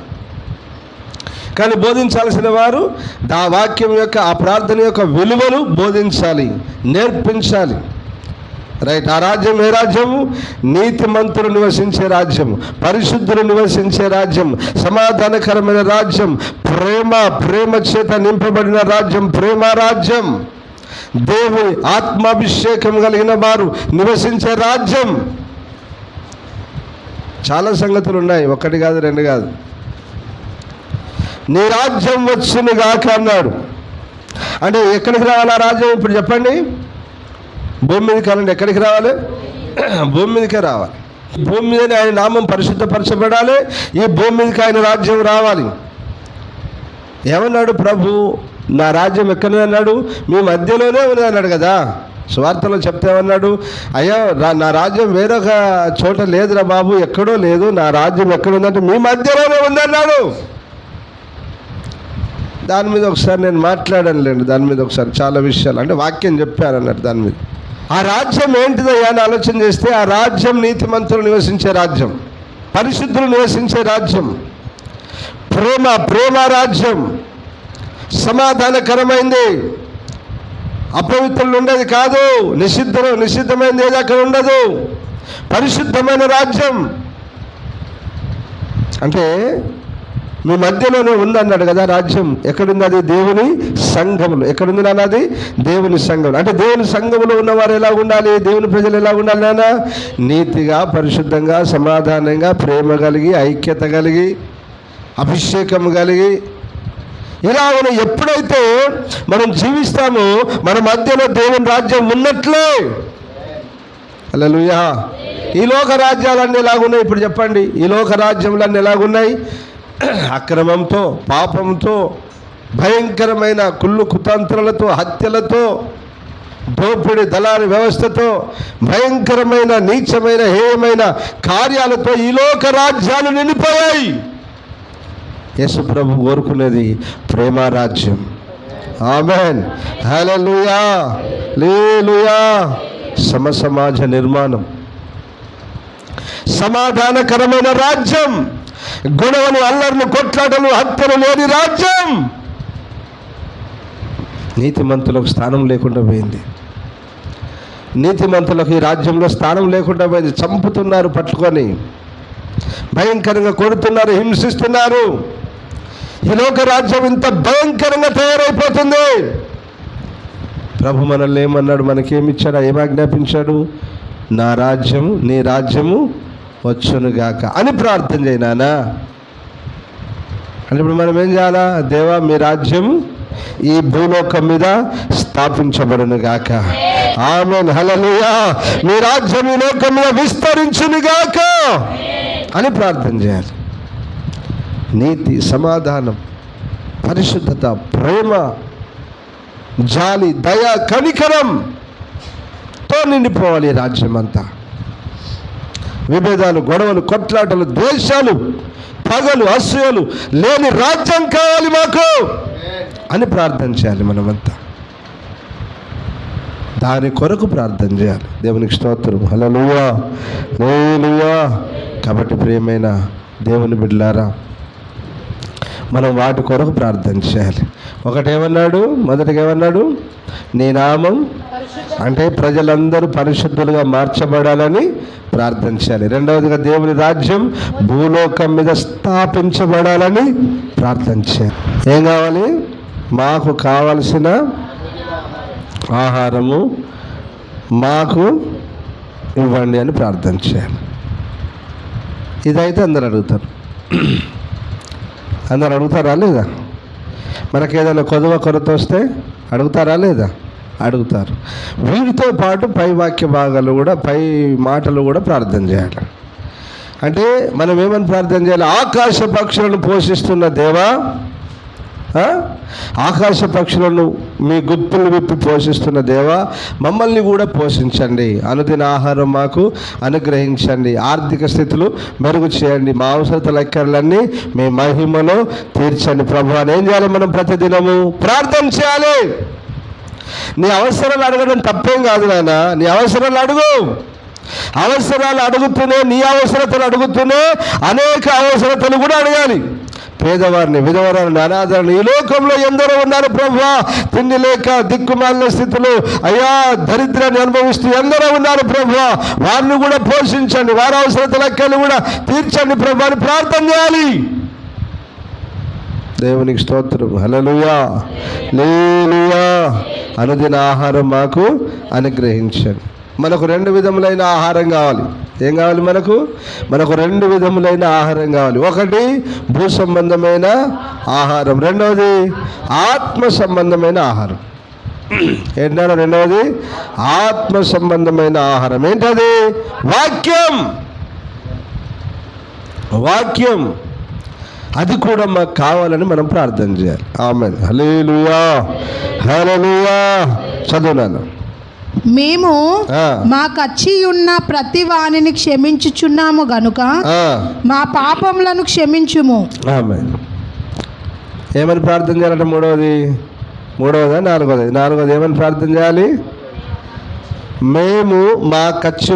[SPEAKER 2] కానీ బోధించాల్సిన వారు ఆ వాక్యం యొక్క, ఆ ప్రార్థన యొక్క విలువలు బోధించాలి, నేర్పించాలి. రైట్. ఆ రాజ్యం ఏ రాజ్యము? నీతిమంతులు నివసించే రాజ్యం, పరిశుద్ధులు నివసించే రాజ్యం, సమాధానకరమైన రాజ్యం, ప్రేమ చేత నింపబడిన రాజ్యం, ప్రేమ రాజ్యం, దేవుని ఆత్మాభిషేకం కలిగిన వారు నివసించే రాజ్యం. చాలా సంగతులు ఉన్నాయి, ఒకటి కాదు, రెండు కాదు. నీ రాజ్యం వచ్చును గాక అన్నాడు. అంటే ఎక్కడికి రావాలి ఆ రాజ్యం? ఇప్పుడు చెప్పండి. భూమి మీదకి అనండి. ఎక్కడికి రావాలి? భూమి మీదకే రావాలి. భూమి మీదనే ఆయన నామం పరిశుద్ధపరచబడాలి. ఈ భూమి మీదకి ఆయన రాజ్యం రావాలి. ఏమన్నాడు ప్రభు? నా రాజ్యం ఎక్కడ అన్నాడు? మీ మధ్యలోనే ఉంది అన్నాడు కదా. సువార్తలో చెప్తే ఏమన్నాడు? అయ్యా నా రాజ్యం వేరొక చోట లేదురా బాబు, ఎక్కడో లేదు, నా రాజ్యం ఎక్కడుందంటే మీ మధ్యలోనే ఉందన్నాడు. దాని మీద ఒకసారి నేను మాట్లాడానులేండి, దాని మీద ఒకసారి చాలా విషయాలు, అంటే వాక్యం చెప్పాను అన్నట్టు దాని మీద. ఆ రాజ్యం ఏంటిదయ్యా అని ఆలోచన చేస్తే, ఆ రాజ్యం నీతిమంతులు నివసించే రాజ్యం, పరిశుద్ధులు నివసించే రాజ్యం, ప్రేమ రాజ్యం, సమాధానకరమైంది, అపవిత్రులు ఉండేది కాదు, నిషిద్ధమైనది ఏది అక్కడ ఉండదు, పరిశుద్ధమైన రాజ్యం. అంటే మీ మధ్యలోనే ఉందన్నాడు కదా రాజ్యం. ఎక్కడుంది అది? దేవుని సంఘములు. ఎక్కడుంది నాన్న? అది దేవుని సంఘములు. అంటే దేవుని సంఘములో ఉన్నవారు ఎలా ఉండాలి? దేవుని ప్రజలు ఎలా ఉండాలి నాన్న? నీతిగా, పరిశుద్ధంగా, సమాధానంగా, ప్రేమ కలిగి, ఐక్యత కలిగి, అభిషేకం కలిగి, ఇలా ఎప్పుడైతే మనం జీవిస్తామో మన మధ్యలో దేవుని రాజ్యం ఉన్నట్లే. హల్లెలూయా. ఈ లోక రాజ్యాలన్నీ ఎలాగున్నాయి ఇప్పుడు చెప్పండి? ఈ లోక రాజ్యములన్నీ ఎలాగున్నాయి? అక్రమంతో, పాపంతో, భయంకరమైన కుళ్ళు కుతంత్రాలతో, హత్యలతో, దోపిడి దళారి వ్యవస్థతో, భయంకరమైన నీచమైన హేయమైన కార్యాలతో ఈ లోక రాజ్యాలు నిండిపోయాయి. యేసు ప్రభు కోరుకునేది ప్రేమ రాజ్యం, ఆమేన్. హల్లెలూయా, హల్లెలూయా. సమాజ నిర్మాణం, సమాధానకరమైన రాజ్యం, గొడవలు, అల్లర్లు, కొట్లాటలు, హత్యలు లేని రాజ్యం. నీతిమంతులకు స్థానం లేకుండా పోయింది. నీతిమంతులకు ఈ రాజ్యంలో స్థానం లేకుండా పోయింది. చంపుతున్నారు, పట్టుకొని భయంకరంగా కొడుతున్నారు, హింసిస్తున్నారు. ఈ లోక రాజ్యం ఇంత భయంకరంగా తయారైపోతుంది. ప్రభు మనల్ని ఏమన్నాడు? మనకేమిచ్చాడు? ఏం ఆజ్ఞాపించాడు? నా రాజ్యము, నీ రాజ్యము వచ్చునుగాక అని ప్రార్థన చేయనా. అంటే ఇప్పుడు మనం ఏం చేయాలా? దేవా, మీ రాజ్యం ఈ భూలోకం మీద స్థాపించబడునుగాక. ఆమేన్, హల్లెలూయా. మీ రాజ్యం ఈ లోకం మీద విస్తరించునుగాక అని ప్రార్థన చేయాలి. నీతి, సమాధానం, పరిశుద్ధత, ప్రేమ, జాలి, దయ, కనికరంతో నిండిపోవాలి ఈ రాజ్యం అంతా. విభేదాలు, గొడవలు, కొట్లాటలు, ద్వేషాలు, పగలు, అసూయలు లేని రాజ్యం కావాలి మాకు అని ప్రార్థన చేయాలి. మనమంతా దాని కొరకు ప్రార్థన చేయాలి. దేవునికి స్తోత్రం, హల్లెలూయా, హల్లెలూయా. కాబట్టి ప్రియమైన దేవుని బిడ్డలారా, మనం వాటి కొరకు ప్రార్థన చేయాలి. ఒకటేమన్నాడు? మొదటిగా ఏమన్నాడు? నీ నామం అంటే ప్రజలందరూ పరిశుద్ధులుగా మార్చబడాలని ప్రార్థన చేయాలి. రెండవదిగా దేవుని రాజ్యం భూలోకం మీద స్థాపించబడాలని ప్రార్థన చేయాలి. ఏం కావాలి? మాకు కావలసిన ఆహారము మాకు ఇవ్వండి అని ప్రార్థన చేయాలి. ఇదైతే అందరు అడుగుతారు. అందరు అడుగుతారా లేదా? మనకేదైనా కొరత వస్తే అడుగుతారా లేదా? అడుగుతారు. వీటితో పాటు పై వాక్య భాగాలు కూడా, పై మాటలు కూడా ప్రార్థన చేయాలి. అంటే మనం ఏమని ప్రార్థన చేయాలి? ఆకాశ పక్షులను పోషిస్తున్న దేవా, ఆకాశ పక్షులను మీ గుర్తులు విప్పి పోషిస్తున్న దేవా, మమ్మల్ని కూడా పోషించండి. అనుదిన ఆహారం మాకు అనుగ్రహించండి. ఆర్థిక స్థితులు మెరుగు చేయండి. మా అవసరతల లెక్కలన్నీ మీ మహిమలో తీర్చండి ప్రభు అని ఏం చేయాలి? మనం ప్రతిదినము ప్రార్థన చేయాలి. నీ అవసరాలు అడగడం తప్పేం కాదు నాన్న. నీ అవసరాలు అడుగు. అవసరాలు అడుగుతూనే, నీ అవసరతలు అడుగుతూనే అనేక అవసరతలు కూడా అడగాలి. పేదవారిని, విధవరాలను, అనాథాలను, ఈ లోకంలో ఎందరో ఉన్నారు ప్రభువా, తిండి లేక దిక్కుమాలిన స్థితిలో, అయ్యా దరిద్రాన్ని అనుభవిస్తూ ఎందరో ఉన్నారు ప్రభువా, వారిని కూడా పోషించండి, వారి అవసరత లెక్కలు కూడా తీర్చండి ప్రభు అని ప్రార్థన చేయాలి. దేవునికి స్తోత్రం, హల్లెలూయా, హల్లెలూయా. అనుదిన ఆహారం మాకు అనుగ్రహించండి. మనకు 2 విధములైన ఆహారం కావాలి. ఏం కావాలి? మనకు 2 విధములైన ఆహారం కావాలి. ఒకటి భూ సంబంధమైన ఆహారం, రెండవది ఆత్మ సంబంధమైన ఆహారం. ఏంటన్నా రెండవది? ఆత్మ సంబంధమైన ఆహారం. ఏంటది? వాక్యం. అది కూడా మాకు కావాలని మనం ప్రార్థన చేయాలి. ఆమేన్, హల్లెలూయా, హల్లెలూయా. చదువునాను.
[SPEAKER 1] మేము మాకచ్చి ఉన్న ప్రతి వానిని క్షమించుచున్నాము గనుక మా పాపములను క్షమించుము.
[SPEAKER 2] ఆమేన్. ఏమని ప్రార్థన చేయాలంటే? మూడవదా నాలుగోది ఏమని ప్రార్థన చేయాలి? మేము మాకచ్చి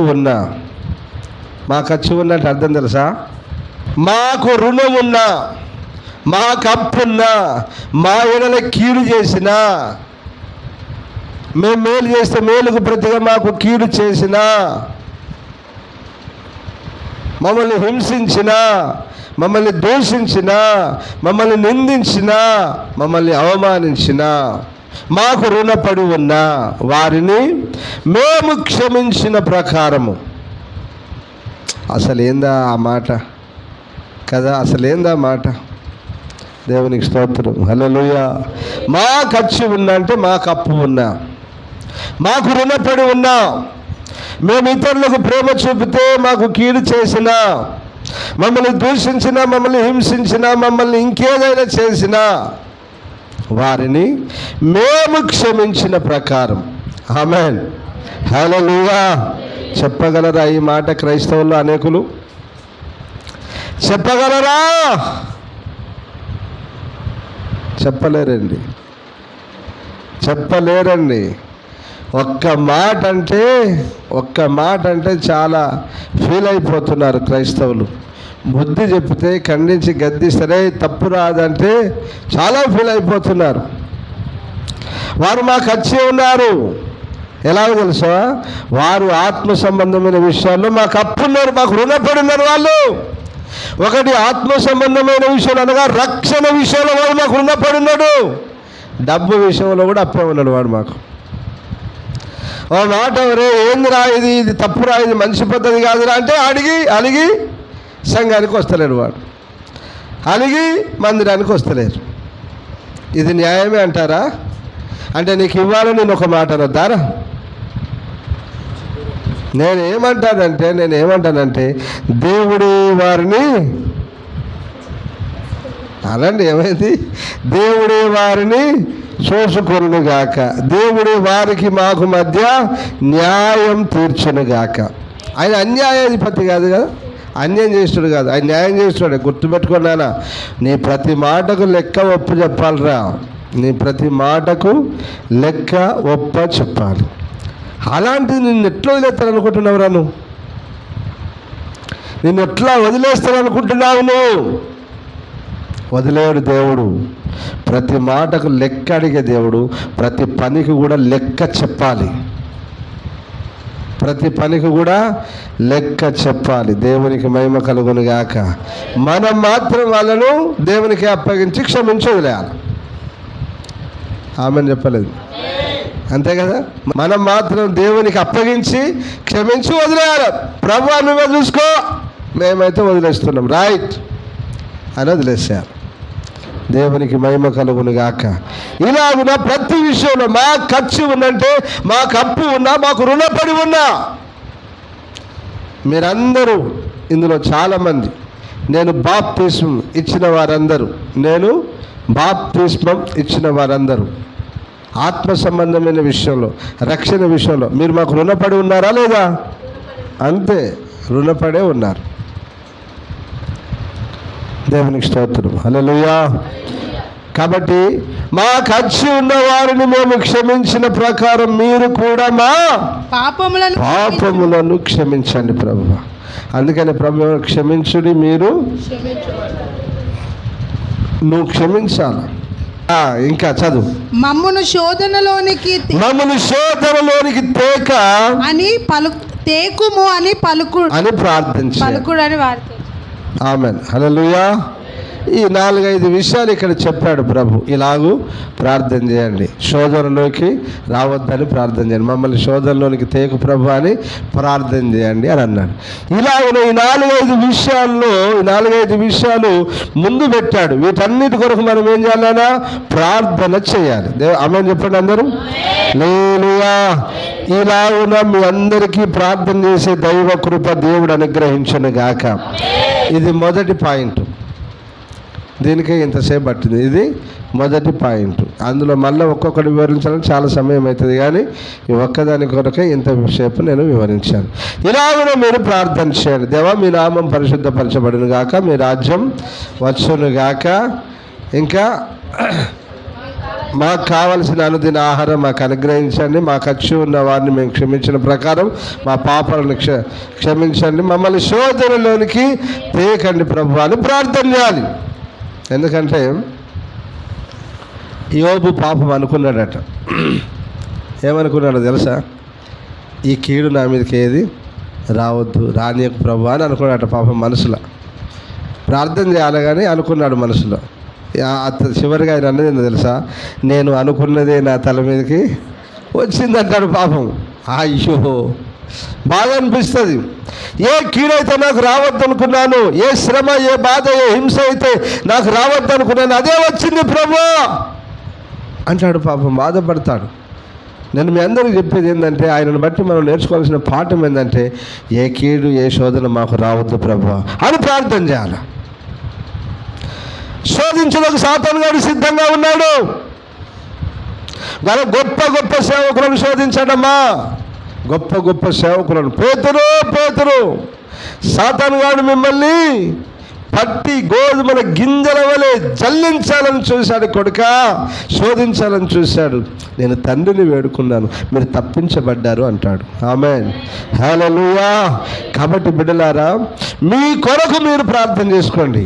[SPEAKER 2] ఉన్నట్టు అర్థం తెలుసా? మాకు రుణం ఉన్నా, మాకు అప్పున్నా, మా ఎడల కీడు చేసినా, మేము మేలు చేస్తే మేలుకు ప్రతిగా మాకు కీడు చేసినా, మమ్మల్ని హింసించినా, మమ్మల్ని దూషించినా, మమ్మల్ని నిందించినా, మమ్మల్ని అవమానించినా, మాకు రుణపడి ఉన్న వారిని మేము క్షమించిన ప్రకారము. అసలేందా ఆ మాట కదా? అసలేందా మాట? దేవునికి స్తోత్రం, హల్లెలూయా. మాకు అచ్చి ఉన్నా అంటే మాకు అప్పు ఉన్నా, మాకు రుణపడి ఉన్నా, మేము ఇతరులకు ప్రేమ చూపితే మాకు కీడు చేసినా, మమ్మల్ని దూషించినా, మమ్మల్ని హింసించినా, మమ్మల్ని ఇంకేదైనా చేసినా వారిని మేము క్షమించిన ప్రకారం. ఆమేన్, హల్లెలూయా. చెప్పగలరా ఈ మాట క్రైస్తవుల్లో అనేకులు? చెప్పగలరా? చెప్పలేరండి. చెప్పలేరండి. ఒక్క మాట అంటే చాలా ఫీల్ అయిపోతున్నారు క్రైస్తవులు. బుద్ధి చెప్తే ఖండించి గద్దిస్తేనే తప్పు రాదంటే చాలా ఫీల్ అయిపోతున్నారు. వారు మాకు వచ్చి ఉన్నారు. ఎలాగో తెలుసా, వారు ఆత్మ సంబంధమైన విషయాల్లో మాకు అప్పున్నారు, మాకు రుణపడి ఉన్నారు. వాళ్ళు ఒకటి ఆత్మ సంబంధమైన విషయాలు అనగా రక్షణ విషయంలో వాడు మాకు రుణపడి ఉన్నాడు. డబ్బు విషయంలో కూడా అప్పే ఉన్నాడు వాడు మాకు. ఓ మాట ఎవరే ఏందిరా ఇది తప్పురా, ఇది మంచి పద్ధతి కాదురా అంటే అలిగి సంఘానికి వస్తలేడు వాడు, అలిగి మందిరానికి వస్తలేరు. ఇది న్యాయమే అంటారా? అంటే నీకు ఇవ్వాలని నేను ఒక మాట అనొద్దారా? నేనేమంటానంటే దేవుడి వారిని అలాంటి ఏమైంది, దేవుడి వారిని చూసుకొనుగాక, దేవుడి వారికి మాకు మధ్య న్యాయం తీర్చునుగాక. ఆయన అన్యాయాధిపతి కాదు కదా, అన్యాయం చేస్తాడు కాదు, ఆయన న్యాయం చేస్తాడు. గుర్తుపెట్టుకున్నానా? నీ ప్రతి మాటకు లెక్క ఒప్పు చెప్పాలిరా. నీ ప్రతి మాటకు లెక్క ఒప్ప చెప్పాలి. అలాంటిది నిన్ను ఎట్లా వదిలేస్తాననుకుంటున్నావురా? నిన్ను ఎట్లా వదిలేస్తాననుకుంటున్నావు? నువ్వు వదిలేడు దేవుడు. ప్రతి మాటకు లెక్క అడిగే దేవుడు. ప్రతి పనికి కూడా లెక్క చెప్పాలి. ప్రతి పనికి కూడా లెక్క చెప్పాలి. దేవునికి మహిమ కలుగును గాక. మనం మాత్రం వాళ్ళను దేవునికి అప్పగించి క్షమించి వదిలేయాలి. ఆమెను చెప్పలేదు, అంతే కదా? మనం మాత్రం దేవునికి అప్పగించి క్షమించి వదిలేయాలి. ప్రభువా నువ్వే చూసుకో, మేమైతే వదిలేస్తున్నాం రైట్ అని వదిలేసేయాలి. దేవునికి మహిమ కలుగును గాక. ఇలాగున ప్రతి విషయంలో మాకు ఖర్చు ఉందంటే, మాకు అప్పు ఉన్నా, మాకు రుణపడి ఉన్నా, మీరందరూ ఇందులో చాలామంది నేను బాప్తిస్మం ఇచ్చిన వారందరూ ఆత్మ సంబంధమైన విషయంలో, రక్షణ విషయంలో మీరు మాకు రుణపడి ఉన్నారా లేదా? అంతే, రుణపడే ఉన్నారు. దేవునికి స్తోత్రం, హల్లెలూయా. కాబట్టి మా ఖర్చు ఉన్న వారిని మేము క్షమించిన ప్రకారం మీరు కూడా మా పాపములను క్షమించండి ప్రభువా. అందుకని ప్రభు క్షమించుడి, నువ్వు క్షమించాలి. ఇంకా చదువు.
[SPEAKER 1] మమ్మును శోధనలోనికి
[SPEAKER 2] తేక
[SPEAKER 1] తేకుము అని
[SPEAKER 2] అని ప్రార్థించాలి. ఆమేన్, హల్లెలూయా. ఈ 4-5 విషయాలు ఇక్కడ చెప్పాడు ప్రభు. ఇలాగూ ప్రార్థన చేయండి, శోధనలోకి రావద్దని ప్రార్థన చేయండి, మమ్మల్ని శోధనలోనికి తేకు ప్రభు అని ప్రార్థన చేయండి అని అన్నాడు. ఇలాగ ఈ 4-5 విషయాలు ముందు పెట్టాడు. వీటన్నిటి కొరకు మనం ఏం చేయాలన్నా ప్రార్థన చేయాలి. ఆమేన్ చెప్పండి అందరూ. హల్లెలూయా. ఇలాగున మీ అందరికీ ప్రార్థన చేసే దైవ కృప దేవుడు అనుగ్రహించును గాక. ఇది మొదటి పాయింట్. దీనికే ఇంతసేపు పట్టింది. ఇది మొదటి పాయింట్. అందులో మళ్ళీ ఒక్కొక్కటి వివరించాలని చాలా సమయం అవుతుంది, కానీ ఈ ఒక్కదాని కొరకే ఇంతసేపు నేను వివరించాను. ఇలాగనే మీరు ప్రార్థన చేయండి. దేవా మీ నామం పరిశుద్ధపరచబడును గాక, మీ రాజ్యం వచ్చును గాక. ఇంకా మాకు కావలసిన అనుదిన ఆహారం మాకు అనుగ్రహించండి. మా ఖర్చు ఉన్న వారిని మేము క్షమించిన ప్రకారం మా పాపాలను క్షమించండి. మమ్మల్ని శోధనలోనికి తేకండి ప్రభు అని ప్రార్థన చేయాలి. ఎందుకంటే యోబు పాపం అనుకున్నాడట. ఏమనుకున్నాడో తెలుసా? ఈ కీడు నా మీదకి ఏది రావద్దు, రానియకు ప్రభు అని అనుకున్నాడట పాపం మనసులో. ప్రార్థన చేయాలి కానీ అనుకున్నాడు మనసులో. చివరిగా ఆయన అన్నది ఏందో తెలుసా? నేను అనుకున్నదే నా తల మీదకి వచ్చిందంటాడు పాపం. అయ్యో, బాగా అనిపిస్తుంది. ఏ కీడైతే నాకు రావద్దు అనుకున్నాను, ఏ శ్రమ, ఏ బాధ, ఏ హింస అయితే నాకు రావద్దు అనుకున్నాను, అదే వచ్చింది ప్రభు అంటాడు పాపం, బాధపడతాడు. నేను మీ అందరికీ చెప్పేది ఏంటంటే, ఆయనను బట్టి మనం నేర్చుకోవాల్సిన పాఠం ఏంటంటే, ఏ కీడు ఏ శోధన మాకు రావద్దు ప్రభు అని ప్రార్థన చేయాలి. శోధించడానికి సాతాను గారు సిద్ధంగా ఉన్నాడు. గొప్ప గొప్ప సేవకులను శోధించాడమ్మా, గొప్ప సేవకులను. పేతురు సాతాను గారు మిమ్మల్ని పట్టి గోధుమల గింజల వలె జల్లించాలని చూశాడు. కొడుక, శోధించాలని చూశాడు. నేను తండ్రిని వేడుకున్నాను, మీరు తప్పించబడ్డారు అంటాడు. ఆమేన్, హల్లెలూయా. కాబట్టి బిడ్డలారా, మీ కొరకు మీరు ప్రార్థన చేసుకోండి,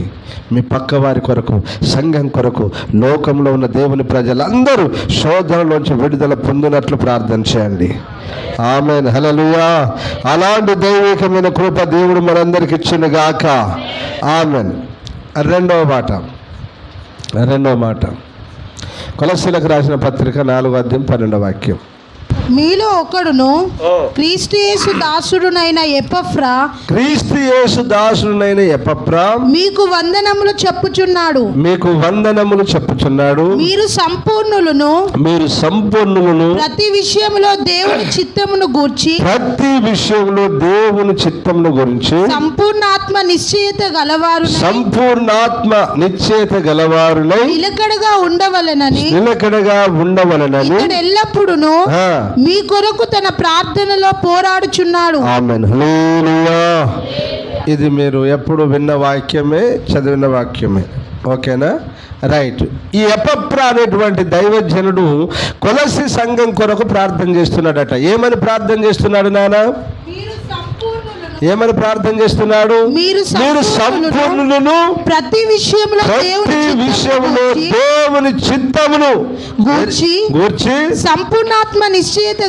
[SPEAKER 2] మీ పక్క వారి కొరకు, సంఘం కొరకు, లోకంలో ఉన్న దేవుని ప్రజలందరూ శోధనలోంచి విడుదల పొందినట్లు ప్రార్థన చేయండి. ఆమేన్, హల్లెలూయా. అలాంటి దైవికమైన కృప దేవుడు మనందరికి ఇచ్చిన గాక. ఆమేన్. రెండవ మాట కొలస్సీలకు రాసిన పత్రిక 4:12
[SPEAKER 1] మీలో ఒకడును క్రీస్తు యేసు దాసుడునైన ఎపఫ్రా మీకు వందనములు చెప్పుచున్నాడు. మీరు సంపూర్ణులను ప్రతి విషయములో దేవుని చిత్తమును గూర్చి సంపూర్ణ ఆత్మ నిశ్చయత గలవారునై నిలకడగా ఉండవలెనని ఇక్కడ ఎల్లప్పుడును మీ కొరకు తన ప్రార్థనలో పోరాడుచున్నాడు.
[SPEAKER 2] ఆమేన్, హల్లెలూయా. ఇది మీరు ఎప్పుడు విన్న వాక్యమే, చదివిన వాక్యమే. ఓకేనా? రైట్. ఈ ఎపఫ్రా అనేటువంటి దైవజనుడు కొలస్సీ సంఘం కొరకు ప్రార్థన చేస్తున్నాడట. ఏమని ప్రార్థన చేస్తున్నాడు నాన్న? ఏమని ప్రార్థన చేస్తున్నాడు? మీరు సంపూర్ణులను ప్రతి విషయంలో దేవుని చిత్తమును గూర్చి సంపూర్ణాత్మ నిశ్చయత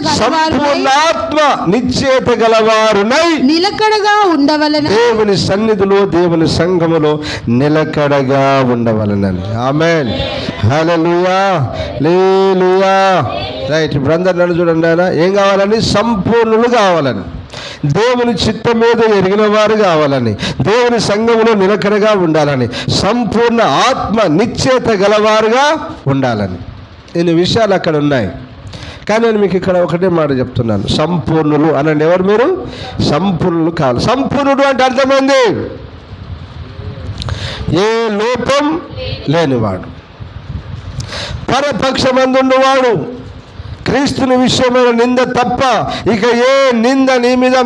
[SPEAKER 2] గలవారునై నిలకడగా ఉండవలెనని, దేవుని సన్నిధిలో, దేవుని సంఘములో నిలకడగా ఉండవలెనని. ఆమేన్, హల్లెలూయా, హల్లెలూయా. రైట్. ఇప్పుడు అందరు నన్ను చూడండి. ఏం కావాలని? సంపూర్ణులు కావాలని, దేవుని చిత్తం మీద ఎరిగిన వారు కావాలని, దేవుని సంఘములో నిలకడగా ఉండాలని, సంపూర్ణ ఆత్మ నిశ్చయత గలవారుగా ఉండాలని. ఇన్ని విషయాలు అక్కడ ఉన్నాయి. కానీ నేను మీకు ఇక్కడ ఒకటే మాట చెప్తున్నాను, సంపూర్ణులు అనండి. ఎవరు మీరు? సంపూర్ణులు కావాలి. సంపూర్ణుడు అంటే అర్థమైంది, ఏ లోపం లేనివాడు, పరపక్షమందున్నవాడు, క్రీస్తుని విషయమైన నింద తప్ప ఇక ఏ నింద నీ మీద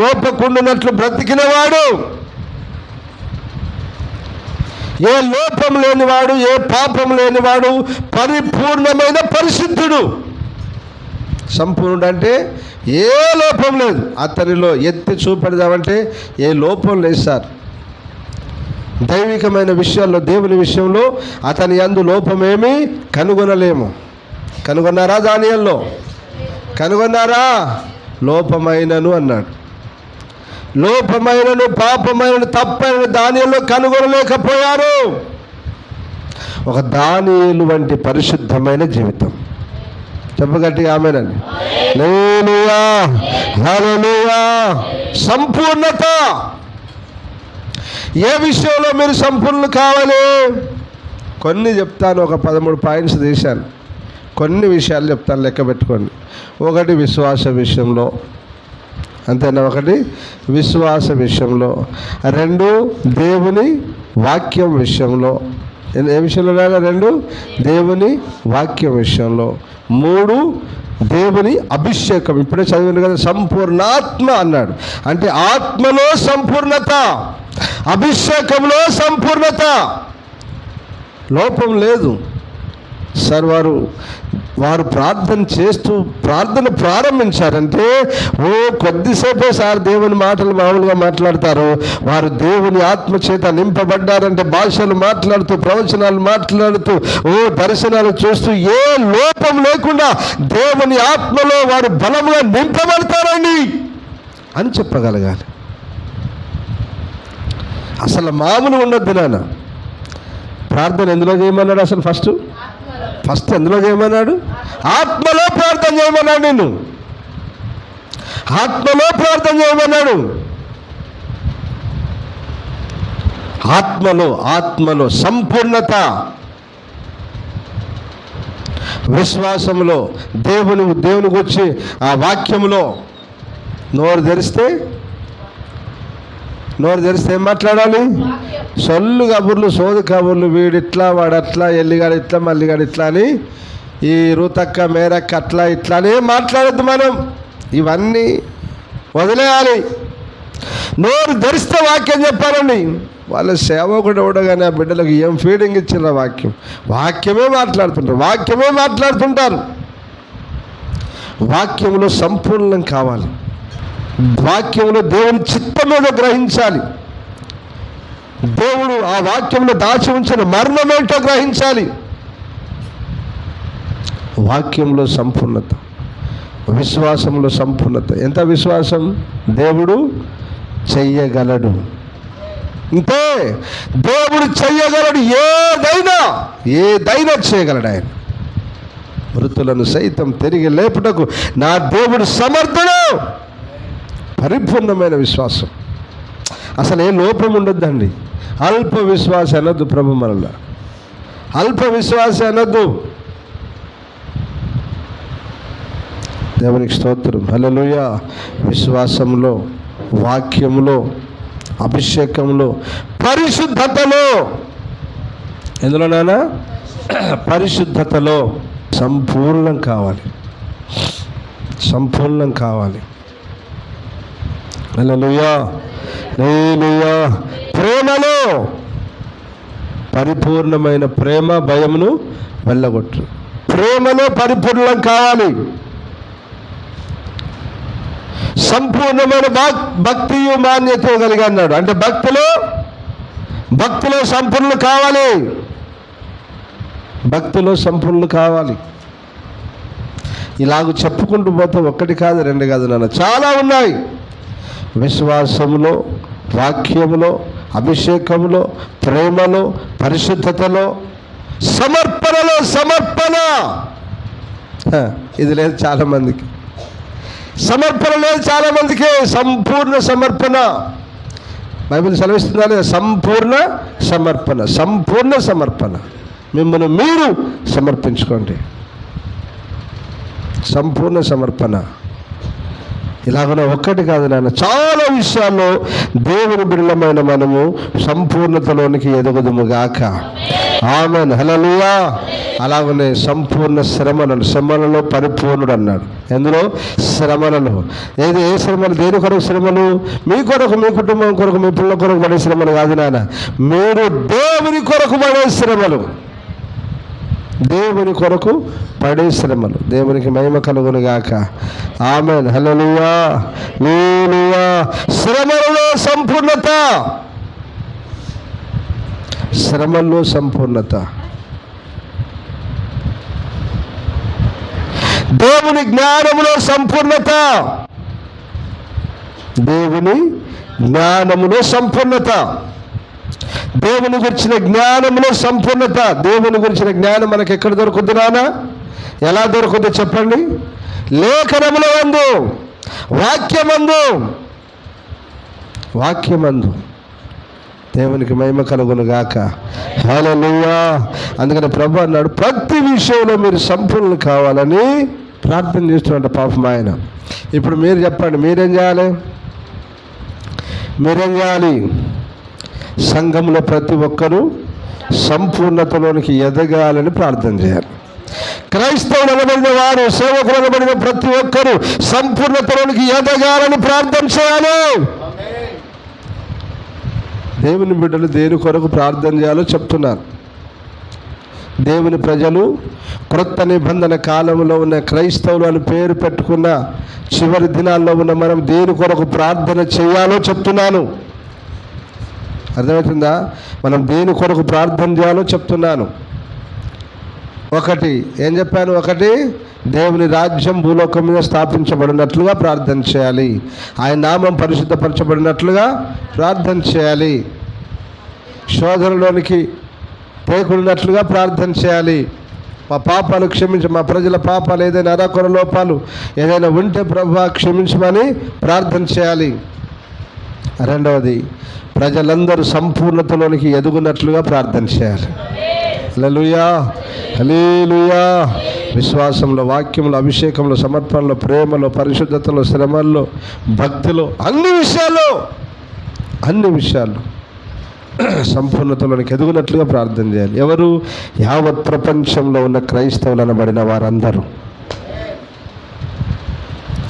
[SPEAKER 2] మోపకుండునట్లు బ్రతికినవాడు, ఏ లోపం లేనివాడు, ఏ పాపం లేనివాడు, పరిపూర్ణమైన పరిశుద్ధుడు. సంపూర్ణుడు అంటే ఏ లోపం లేదు. అతనిలో ఎత్తి చూపెడదామంటే ఏ లోపం లేదు సార్. దైవికమైన విషయాల్లో, దేవుని విషయంలో అతని యందు లోపమేమీ కనుగొనలేము. కనుగొన్నారా? దానియేలులో కనుగొన్నారా? లోపమైనను అన్నాడు. లోపమైనను, పాపమైనను, తప్పైనను దానియేలులో కనుగొనలేకపోయారు. ఒక దానియేలు వంటి పరిశుద్ధమైన జీవితం. చెప్పగట్టిగా ఆమేనండి. హల్లెలూయా, హల్లెలూయా. సంపూర్ణత. ఏ విషయంలో మీరు సంపూర్ణులు కావాలి? కొన్ని చెప్తాను, ఒక 13 పాయింట్స్ తీశాను. కొన్ని విషయాలు చెప్తాను, లెక్క పెట్టుకోండి. ఒకటి విశ్వాస విషయంలో, అంతేనా? ఒకటి విశ్వాస విషయంలో. 2 దేవుని వాక్యం విషయంలో. ఏ విషయంలో? 2 దేవుని వాక్యం విషయంలో. 3 దేవుని అభిషేకం. ఇప్పుడే చదివింది కదా, సంపూర్ణాత్మ అన్నాడు. అంటే ఆత్మలో సంపూర్ణత, అభిషేకంలో సంపూర్ణత. లోపం లేదు సార్. వారు ప్రార్థన చేస్తూ ప్రార్థన ప్రారంభించారంటే కొద్దిసేపే సార్ దేవుని మాటలు మామూలుగా మాట్లాడతారు. వారు దేవుని ఆత్మచేత నింపబడ్డారంటే భాషలు మాట్లాడుతూ, ప్రవచనాలు మాట్లాడుతూ, దర్శనాలు చూస్తూ ఏ లోపం లేకుండా దేవుని ఆత్మలో వారు బలంగా నింపబడతారండి అని చెప్పగలగాలి. అసలు మామూలు ఉండొద్దు నాన్న. ప్రార్థన ఎందులో చేయమన్నాడు? అసలు ఫస్ట్ ఎందులో చేయమన్నాడు? ఆత్మలో ప్రార్థన చేయమన్నాడు. నేను ఆత్మలో ప్రార్థన చేయమన్నాడు. ఆత్మలో సంపూర్ణత. విశ్వాసంలో, దేవుని గురించి ఆ వాక్యములో నోరు తెరిస్తే ఏం మాట్లాడాలి? సొల్లు కబుర్లు, సోదు కబుర్లు, వీడిట్లా, వాడట్లా, ఎల్లిగాడు ఇట్లా, మల్లిగాడు ఇట్లా అని, ఈ రూతక్క మేరక్క అట్లా ఇట్లా అని మాట్లాడద్దు. మనం ఇవన్నీ వదిలేయాలి. నోరు ధరిస్తే వాక్యం చెప్పాలండి. వాళ్ళ సేవకుడు ఉండగానే ఆ బిడ్డలకు ఏం ఫీడింగ్ ఇచ్చిన వాక్యమే మాట్లాడుతుంటారు. వాక్యంలో సంపూర్ణం కావాలి. వాక్యంలో దేవుని చిత్తం మీద గ్రహించాలి. దేవుడు ఆ వాక్యంలో దాచి ఉంచిన మర్మమేంటో గ్రహించాలి. వాక్యంలో సంపూర్ణత, విశ్వాసంలో సంపూర్ణత. ఎంత విశ్వాసం? దేవుడు చెయ్యగలడు. ఇంతే, దేవుడు చెయ్యగలడు. ఏదైనా చేయగలడు ఆయన. మృతులను సైతం తిరిగి లేపుటకు నా దేవుడు సమర్థుడు. పరిపూర్ణమైన విశ్వాసం. అసలు ఏ లోపం ఉండొద్దండి. అల్ప విశ్వాస అనొద్దు ప్రభు మనలో. అల్ప విశ్వాస అనొద్దు. దేవునికి స్తోత్రం. హల్లెలూయా. విశ్వాసంలో, వాక్యంలో, అభిషేకంలో, పరిశుద్ధతలో, ఎందులోనైనా పరిశుద్ధతలో సంపూర్ణం కావాలి. హల్లెలూయా. హల్లెలూయా. ప్రేమలో పరిపూర్ణమైన ప్రేమ భయమును వెళ్ళగొట్టు. ప్రేమలో పరిపూర్ణం కావాలి. సంపూర్ణమైన భక్తియు మాన్యత కలిగి అన్నాడు. అంటే భక్తిలో సంపూర్ణులు కావాలి. ఇలాగ చెప్పుకుంటూ పోతే ఒకటి కాదు, రెండు కాదు నాన్న, చాలా ఉన్నాయి. విశ్వాసములో, వాక్యములో, అభిషేకములో, ప్రేమలో, పరిశుద్ధతలో, సమర్పణ. ఇది లేదు చాలామందికి. సమర్పణ లేదు చాలామందికి. సంపూర్ణ సమర్పణ బైబిల్ సెలవిస్తుందా? సంపూర్ణ సమర్పణ. మిమ్మల్ని మీరు సమర్పించుకోండి. సంపూర్ణ సమర్పణ. ఇలాగనే ఒక్కటి కాదు నాన్న, చాలా విషయాల్లో దేవుని బిడ్డలమైన మనము సంపూర్ణతలోనికి ఎదగదుముగాక. ఆమేన్. హల్లెలూయా. అలాగనే సంపూర్ణ శ్రమలలో పరిపూర్ణుడు అన్నాడు. ఎందులో? శ్రమలలో. ఏ శ్రమలు? దేని కొరకు శ్రమలు? మీ కొరకు, మీ కుటుంబం కొరకు, మీ పిల్లల కొరకు పడే శ్రమలు కాదు నాన్న. మీరు దేవుని కొరకు పడే శ్రమలు. దేవుని కొరకు పడే శ్రమలు. దేవునికి మహిమ కలుగును గాక. ఆమేన్. హల్లెలూయా. హల్లెలూయా. శ్రమలలో సంపూర్ణత. దేవుని జ్ఞానములో సంపూర్ణత. దేవుని గురించిన జ్ఞానంలో సంపూర్ణత. దేవుని గురించిన జ్ఞానం మనకి ఎక్కడ దొరుకుద్ది నాన్న? ఎలా దొరుకుద్దో చెప్పండి? లేఖనములో అందు, వాక్యమందు. దేవునికి మహిమ కలుగును గాక. హల్లెలూయా. అందుకని ప్రభు అన్నాడు, ప్రతి విషయంలో మీరు సంపూర్ణులు కావాలని ప్రార్థన చేస్తున్నట్టు పాపం ఆయన. ఇప్పుడు మీరు చెప్పండి, మీరేం చేయాలి? సంఘంలో ప్రతి ఒక్కరూ సంపూర్ణతలోనికి ఎదగాలని ప్రార్థన చేయాలి. క్రైస్తవులు అనబడిన వారు, సేవకులు అనబడిన ప్రతి ఒక్కరూ సంపూర్ణతలోనికి ఎదగాలని ప్రార్థన చేయాలి. దేవుని బిడ్డలు దేని కొరకు ప్రార్థన చేయాలో చెప్తున్నారు. దేవుని ప్రజలు క్రొత్త నిబంధన కాలంలో ఉన్న క్రైస్తవులు అని పేరు పెట్టుకున్న చివరి దినాల్లో ఉన్న మనం దేని కొరకు ప్రార్థన చేయాలో చెప్తున్నాను. అర్థమవుతుందా? మనం దేని కొరకు ప్రార్థన చేయాలో చెప్తున్నాను. ఏం చెప్పాను? దేవుని రాజ్యం భూలోకం మీద స్థాపించబడినట్లుగా ప్రార్థన చేయాలి. ఆయన నామం పరిశుద్ధపరచబడినట్లుగా ప్రార్థన చేయాలి. శోధనలోనికి తేకున్నట్లుగా ప్రార్థన చేయాలి. మా పాపాలు క్షమించి, మా ప్రజల పాపాలు ఏదైనా అరకొర లోపాలు ఏదైనా ఉంటే ప్రభువా క్షమించమని ప్రార్థన చేయాలి. రెండవది, ప్రజలందరూ సంపూర్ణతలోనికి ఎదుగునట్లుగా ప్రార్థన చేయాలి. హల్లెలూయా. హల్లెలూయా. విశ్వాసంలో, వాక్యంలో, అభిషేకంలో, సమర్పణలో, ప్రేమలో, పరిశుద్ధతలో, శ్రమల్లో, భక్తిలో, అన్ని విషయాల్లో సంపూర్ణతలోనికి ఎదుగునట్లుగా ప్రార్థన చేయాలి. ఎవరు? యావత్ ప్రపంచంలో ఉన్న క్రైస్తవులు అనబడిన వారందరూ.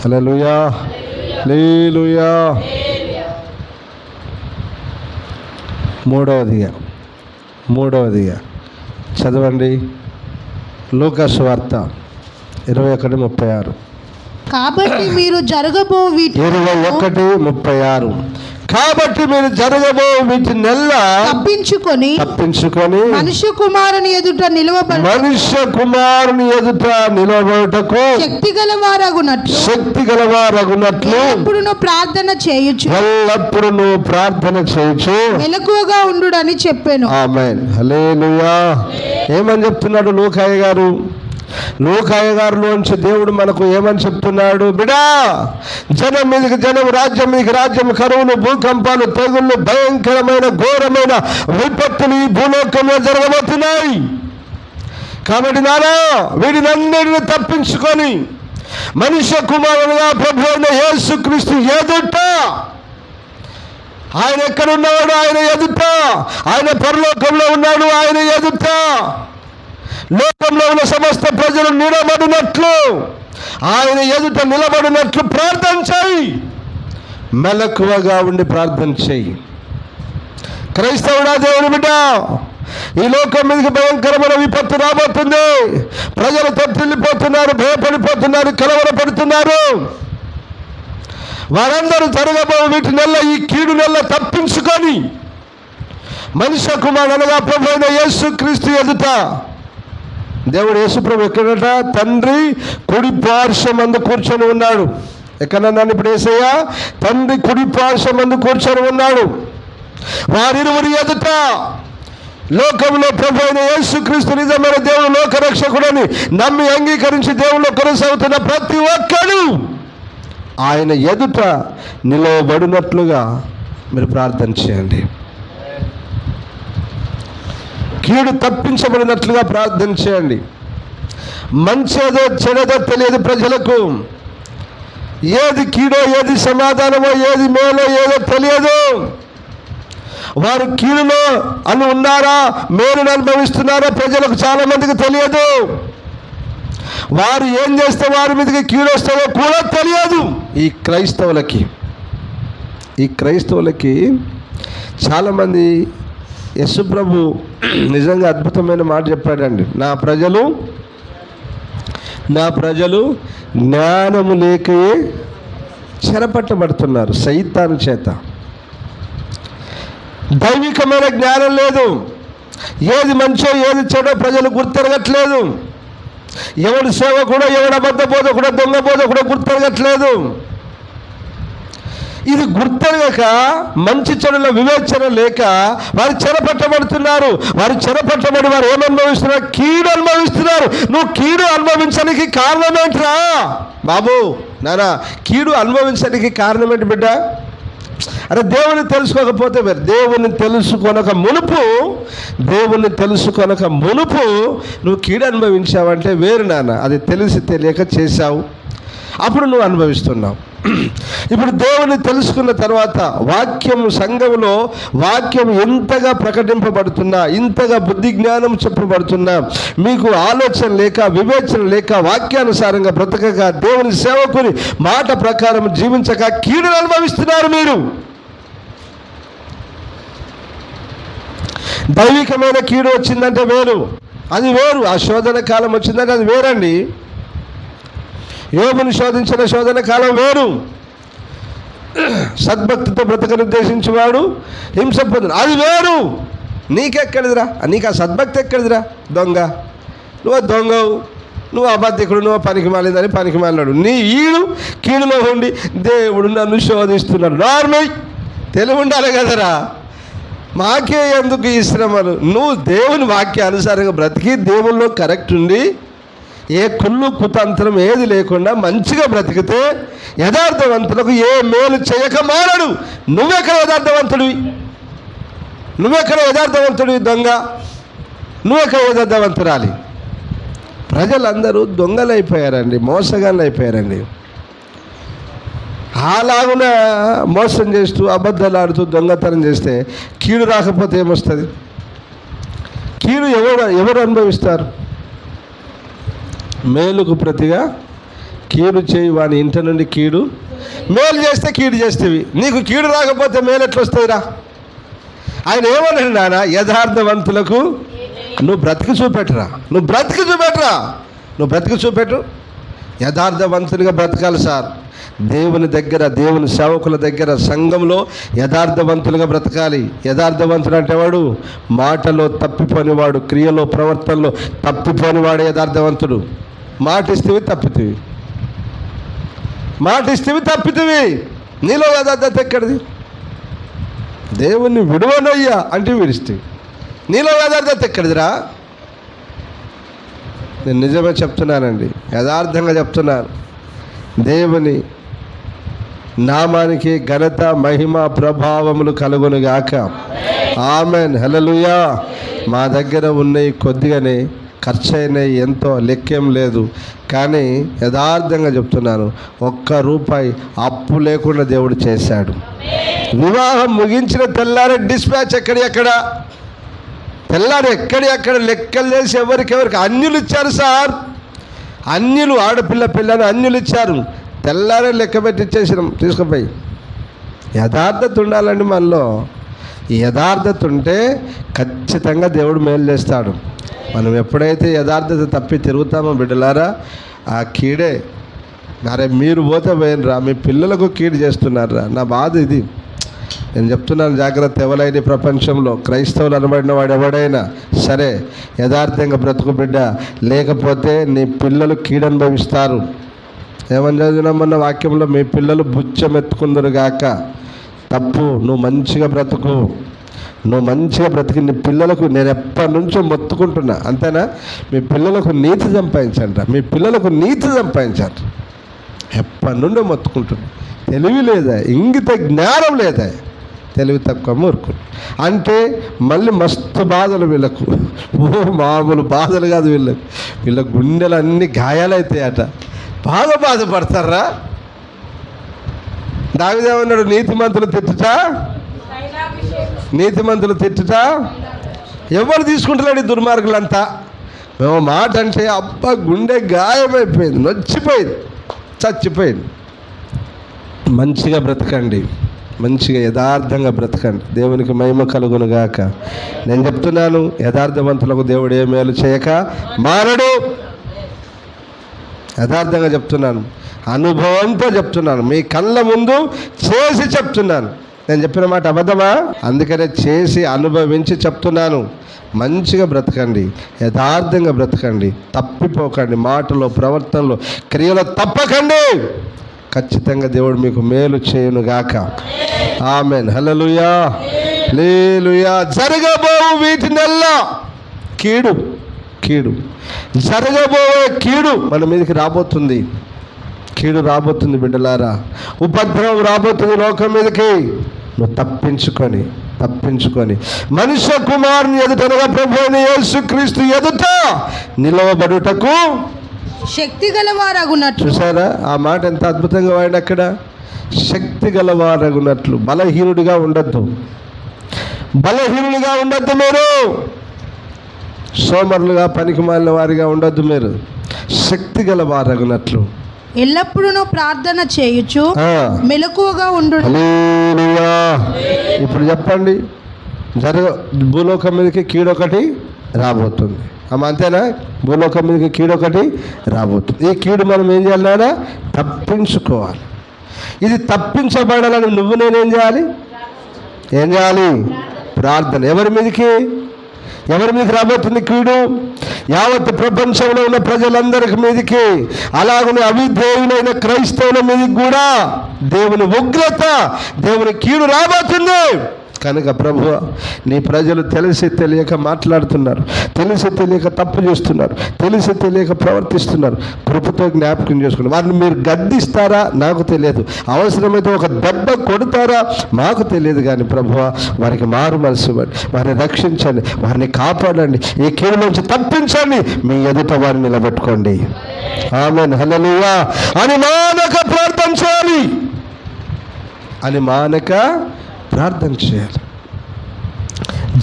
[SPEAKER 2] హల్లెలూయా. హల్లెలూయా. మూడవదిగా చదవండి. లూకా సువార్త 21:36.
[SPEAKER 1] కాబట్టి మీరు జరగబో వీటి
[SPEAKER 2] 21:36. కాబట్టి మీరు జరగబో వీటినెల్లా తప్పించుకొని మనుష్య కుమారుని ఎదుట నిలవబడుటకు శక్తి గలవారగునట్లు ఎల్లప్పుడూ ప్రార్థన చేయుచు మెలకువగా ఉండుడని చెప్పాను. ఆమేన్. హల్లెలూయా. ఏమని చెప్తున్నాడు లూకాయ గారిలోంచి దేవుడు మనకు ఏమని చెప్తున్నాడు? బిడా, జనం మీదకి జనం, రాజ్యం మీదకి రాజ్యం, కరువులు, భూకంపాలు, తెగుళ్ళు, భయంకరమైన ఘోరమైన విపత్తులు ఈ భూలోకంలో జరగబోతున్నాయి. కాబట్టి నానా వీటినన్నిటిని తప్పించుకొని మనుష్య కుమారుడుగా ప్రభు అయిన యేసుక్రీస్తు ఎదుట, ఆయన ఎక్కడున్నాడు? ఆయన ఎదుట. ఆయన పరలోకంలో ఉన్నాడు. ఆయన ఎదుట లోకంలో ఉన్న సమస్త ప్రజలు నిలబడినట్లు, ఆయన ఎదుట నిలబడినట్లు ప్రార్థన చేయి. మెలకువగా ఉండి ప్రార్థన చేయి. క్రైస్తవుడా, దేవుని బిడ్డ, ఈ లోకం మీదకి భయంకరమైన విపత్తు రాబోతుంది. ప్రజలు తప్పిల్లిపోతున్నారు, భయపడిపోతున్నారు, కలవరపడుతున్నారు. వారందరూ జరగబో వీటి నెల, ఈ కీడు నెల తప్పించుకొని మనుష్య కుమారుడు అనగా ప్రభు అయిన యేసుక్రీస్తు ఎదుట, దేవుడు యేసుప్రభు ఎక్కడట? తండ్రి కుడి పార్శ్వమందు కూర్చొని ఉన్నాడు. ఎక్కడన్నాను ఇప్పుడు? యేసయ్య తండ్రి కుడి పార్శ్వమందు కూర్చొని ఉన్నాడు. వారిరువురి ఎదుట లోకంలో ప్రభు అయిన యేసుక్రీస్తు నిజమైన దేవుడు, లోకరక్షకుడని నమ్మి అంగీకరించి దేవుళ్ళు కొనసాగుతున్న ప్రతి ఒక్కడు ఆయన ఎదుట నిలవబడినట్లుగా మీరు ప్రార్థన చేయండి. కీడు తప్పించబడినట్లుగా ప్రార్థన చేయండి. మంచేదో చెడదో తెలియదు ప్రజలకు. ఏది కీడో, ఏది సమాధానమో, ఏది మేలో, ఏదో తెలియదు. వారు కీడులో అని ఉన్నారా, మేలును అనుభవిస్తున్నారా ప్రజలకు చాలా మందికి తెలియదు. వారు ఏం చేస్తే వారి మీదకి కీడు వస్తుందో కూడా తెలియదు. ఈ క్రైస్తవులకి చాలామంది యేసుప్రభు నిజంగా అద్భుతమైన మాట చెప్పాడండి. నా ప్రజలు జ్ఞానము లేకయే చెరపట్టబడుతున్నారు సైతాను చేత. దైవికమైన జ్ఞానం లేదు. ఏది మంచో ఏది చెడో ప్రజలు గుర్తెరగట్లేదు. ఎవడు సేవకుడో, ఎవడు అబద్ధ బోధకుడో, దొంగ బోధకుడో గుర్తెరగట్లేదు. ఇది గుర్తెరగక, మంచి చెడుల వివేచన లేక వారు చెరపట్టబడుతున్నారు. వారు చెరపట్టబడి వారు ఏమనుభవిస్తున్నారు? కీడు అనుభవిస్తున్నారు. నువ్వు కీడు అనుభవించడానికి కారణం ఏంట్రా బాబు, నానా? కీడు అనుభవించడానికి కారణం ఏంటి బిడ్డ? అరే, దేవుని తెలుసుకోకపోతే వేరు. దేవుని తెలుసుకొనక మునుపు నువ్వు కీడు అనుభవించావంటే వేరు నాన్న. అది తెలిసి తెలియక చేశావు, అప్పుడు నువ్వు అనుభవిస్తున్నావు. ఇప్పుడు దేవుని తెలుసుకున్న తర్వాత సంఘంలో వాక్యం ఎంతగా ప్రకటింపబడుతున్నా, ఇంతగా బుద్ధి జ్ఞానం చెప్పబడుతున్నా, మీకు ఆలోచన లేక, వివేచన లేక, వాక్యానుసారంగా బ్రతకగా, దేవుని సేవకుని మాట ప్రకారం జీవించక కీడును అనుభవిస్తున్నారు మీరు. దైవికమైన కీడు వచ్చిందంటే వేరు, అది వేరు. ఆ శోధన కాలం వచ్చిందంటే అది వేరండి. యోబుని శోధించిన శోధన కాలం వేరు. సద్భక్తితో బ్రతకనుద్దేశించేవాడు హింస పొందిన, అది వేరు. నీకెక్కడిదిరా? నీకు ఆ సద్భక్తి ఎక్కడిదిరా? దొంగ, నువ్వు దొంగవు, నువ్వు అబద్ధికుడు, నువ్వు పనికి మాలిందని పనికి మాలినాడు. నీ కీడులో ఉండి దేవుడు నన్ను శోధిస్తున్నాడు. నార్మల్ తెలివి ఉండాలి కదరా. మాకే ఎందుకు ఈ శ్రమలు? నువ్వు దేవుని వాక్యానుసారంగా బ్రతికి దేవుల్లో కరెక్ట్ ఉండి ఏ కుళ్ళు కుతంత్రం ఏది లేకుండా మంచిగా బ్రతికితే యథార్థవంతులకు ఏ మేలు చేయక మానడు. నువ్వెక్కడ యథార్థవంతుడివి దొంగ? నువ్వెక్కడ యథార్థవంతురాలి? ప్రజలందరూ దొంగలు అయిపోయారండి, మోసగాళ్ళు అయిపోయారండి. అలాగున మోసం చేస్తూ, అబద్ధాలు ఆడుతూ, దొంగతనం చేస్తే కీడు రాకపోతే ఏమొస్తుంది? కీడు ఎవరు అనుభవిస్తారు? మేలుకు ప్రతిగా కీడు చేయి వాని ఇంట నుండి కీడు. మేలు చేస్తే కీడు చేస్తేవి, నీకు కీడు రాకపోతే మేలు ఎట్లా వస్తుందిరా? ఆయన ఏమన్నాడు నాన్న, యథార్థవంతులకు నువ్వు బ్రతికి చూపెట్టరా, నువ్వు బ్రతికి చూపెట్టు. యథార్థవంతునిగా బ్రతకాలి సార్. దేవుని దగ్గర, దేవుని సేవకుల దగ్గర, సంఘంలో యథార్థవంతులుగా బ్రతకాలి. యథార్థవంతుడు అంటే వాడు మాటలో తప్పిపోనివాడు, క్రియలో ప్రవర్తనలో తప్పిపోనివాడు యథార్థవంతుడు. మాట ఇస్తేవి తప్పితివి. నీలో యథార్థత ఎక్కడిది? దేవుణ్ణి విడువనయ్యా అంటే విడిస్తేవి. నీలో యథార్థత ఎక్కడిదిరా? నేను నిజమే చెప్తున్నానండి, యథార్థంగా చెప్తున్నాను. దేవుని నామానికి ఘనత, మహిమ, ప్రభావములు కలుగునుగాక. ఆమెన్. హల్లెలూయా. మా దగ్గర ఉన్నాయి కొద్దిగానే, ఖర్చు అయినాయి ఎంతో, లెక్కేం లేదు. కానీ యథార్థంగా చెప్తున్నాను, ₹1 అప్పు లేకుండా దేవుడు చేశాడు. వివాహం ముగించిన తెల్లారే డిస్పాచ్ ఎక్కడెక్కడ లెక్కలు చేసి ఎవరికెవరికి అన్యులు ఇచ్చారు సార్. అన్యులు, ఆడపిల్ల పిల్లని అన్యులు ఇచ్చారు. తెల్లారే లెక్క పెట్టి ఇచ్చేసినాం తీసుకుపోయి. యథార్థత ఉండాలండి మనలో. ఈ యథార్థత ఉంటే ఖచ్చితంగా దేవుడు మేలు చేస్తాడు. మనం ఎప్పుడైతే యథార్థత తప్పి తిరుగుతామో బిడ్డలారా, ఆ కీడే. మరే మీరు పోతే పోయినరా, మీ పిల్లలకు కీడు చేస్తున్నారా. నా బాధ ఇది. నేను చెప్తున్నాను జాగ్రత్త. ఎవరైనా ప్రపంచంలో క్రైస్తవులు అనబడిన వాడు ఎవడైనా సరే యథార్థంగా బ్రతుకు బిడ్డ, లేకపోతే నీ పిల్లలు కీడు అనుభవిస్తారు. ఏమని చదివినామన్న వాక్యంలో, మీ పిల్లలు బుచ్చమెత్తుకుందరు గాక. తప్పు. నువ్వు మంచిగా బ్రతుకు, నీ పిల్లలకు నేను ఎప్పటి నుంచో మొత్తుకుంటున్నా, అంతేనా? మీ పిల్లలకు నీతి సంపాదించండి. ఎప్పటి నుండో మొత్తుకుంటున్నా. తెలివి లేదా, ఇంగిత జ్ఞానం లేదా, తెలివి తక్కువ మూర్ఖులు. అంటే మళ్ళీ మస్తు బాధలు వీళ్ళకు. మామూలు బాధలు కాదు వీళ్ళకు. వీళ్ళ గుండెలు అన్నీ గాయాలైతాయట. బాధపడతారా? దావీదేమన్నాడు, నీతిమంతులు తిట్టుట ఎవరు తీసుకుంటున్నాడు? ఈ దుర్మార్గులంతా. మేము మాట అంటే అబ్బా గుండె గాయమైపోయింది, నొచ్చిపోయింది, చచ్చిపోయింది. మంచిగా బ్రతకండి, మంచిగా యథార్థంగా బ్రతకండి. దేవునికి మహిమ కలుగునుగాక. నేను చెప్తున్నాను, యథార్థవంతులకు దేవుడు ఏ మేలు చేయక మారడు. యథార్థంగా చెప్తున్నాను, అనుభవంతో చెప్తున్నాను, మీ కళ్ళ ముందు చేసి చెప్తున్నాను. నేను చెప్పిన మాట అబద్ధమా? అందుకనే చేసి అనుభవించి చెప్తున్నాను. మంచిగా బ్రతకండి, యథార్థంగా బ్రతకండి, తప్పిపోకండి. మాటలో, ప్రవర్తనలో, క్రియలో తప్పకండి. ఖచ్చితంగా దేవుడు మీకు మేలు చేయునుగాక. ఆమెన్. హల్లెలూయా. హల్లెలూయా. జరగబోవు వీటినల్లా కీడు జరగబోయే కీడు మన మీదకి రాబోతుంది. కీడు రాబోతుంది బిడ్డలారా. ఉపద్రవం రాబోతుంది లోకం మీదకి. నువ్వు తప్పించుకొని మనుష్య కుమారుని ఎదుటనగా ప్రభువైన యేసుక్రీస్తు ఎదుట నిలవబడుటకు
[SPEAKER 1] శక్తి గలవారగునట్లు.
[SPEAKER 2] చూసారా ఆ మాట ఎంత అద్భుతంగా వాడిన అక్కడ? శక్తి గలవారగునట్లు. బలహీనుడిగా ఉండద్దు మీరు. సోమరులుగా, పనికి మాలిన వారిగా ఉండద్దు మీరు. శక్తి గలవారగునట్లు
[SPEAKER 1] ఎల్లప్పుడూ ప్రార్థన చేయుచు మెలకువగా ఉండు.
[SPEAKER 2] హల్లెలూయా. ఇప్పుడు చెప్పండి, భూలోకం మీదకి కీడొకటి రాబోతుంది. అంతేనా? భూలోకం మీదకి కీడొకటి రాబోతుంది. ఈ కీడు మనం ఏం చేయాలన్నా తప్పించుకోవాలి. ఇది తప్పించబడాలని నేనేం చేయాలి? ప్రార్థన. ఎవరి మీదకి రాబోతుంది కీడు? యావత్ ప్రపంచంలో ఉన్న ప్రజలందరికి మీదకి, అలాగనే అవిధేయులైన క్రైస్తవుల మీదకి కూడా దేవుని ఉగ్రత, దేవుని కీడు రాబోతుంది. కనుక ప్రభువా, నీ ప్రజలు తెలిసి తెలియక మాట్లాడుతున్నారు, తెలిసి తెలియక తప్పు చేస్తున్నారు, తెలిసి తెలియక ప్రవర్తిస్తున్నారు. కృపతో జ్ఞాపకం చేసుకున్నారు. వారిని మీరు గద్దిస్తారా నాకు తెలియదు, అవసరమైతే ఒక దెబ్బ కొడతారా మాకు తెలియదు. కానీ ప్రభువా, వారికి మారు మనసు ఇవ్వండి, వారిని రక్షించండి, వారిని కాపాడండి, ఈ కీడు నుంచి తప్పించండి, మీ ఎదుట వారిని నిలబెట్టుకోండి. ఆమేన్. హల్లెలూయా. అని మానక ప్రార్థన చేయాలి.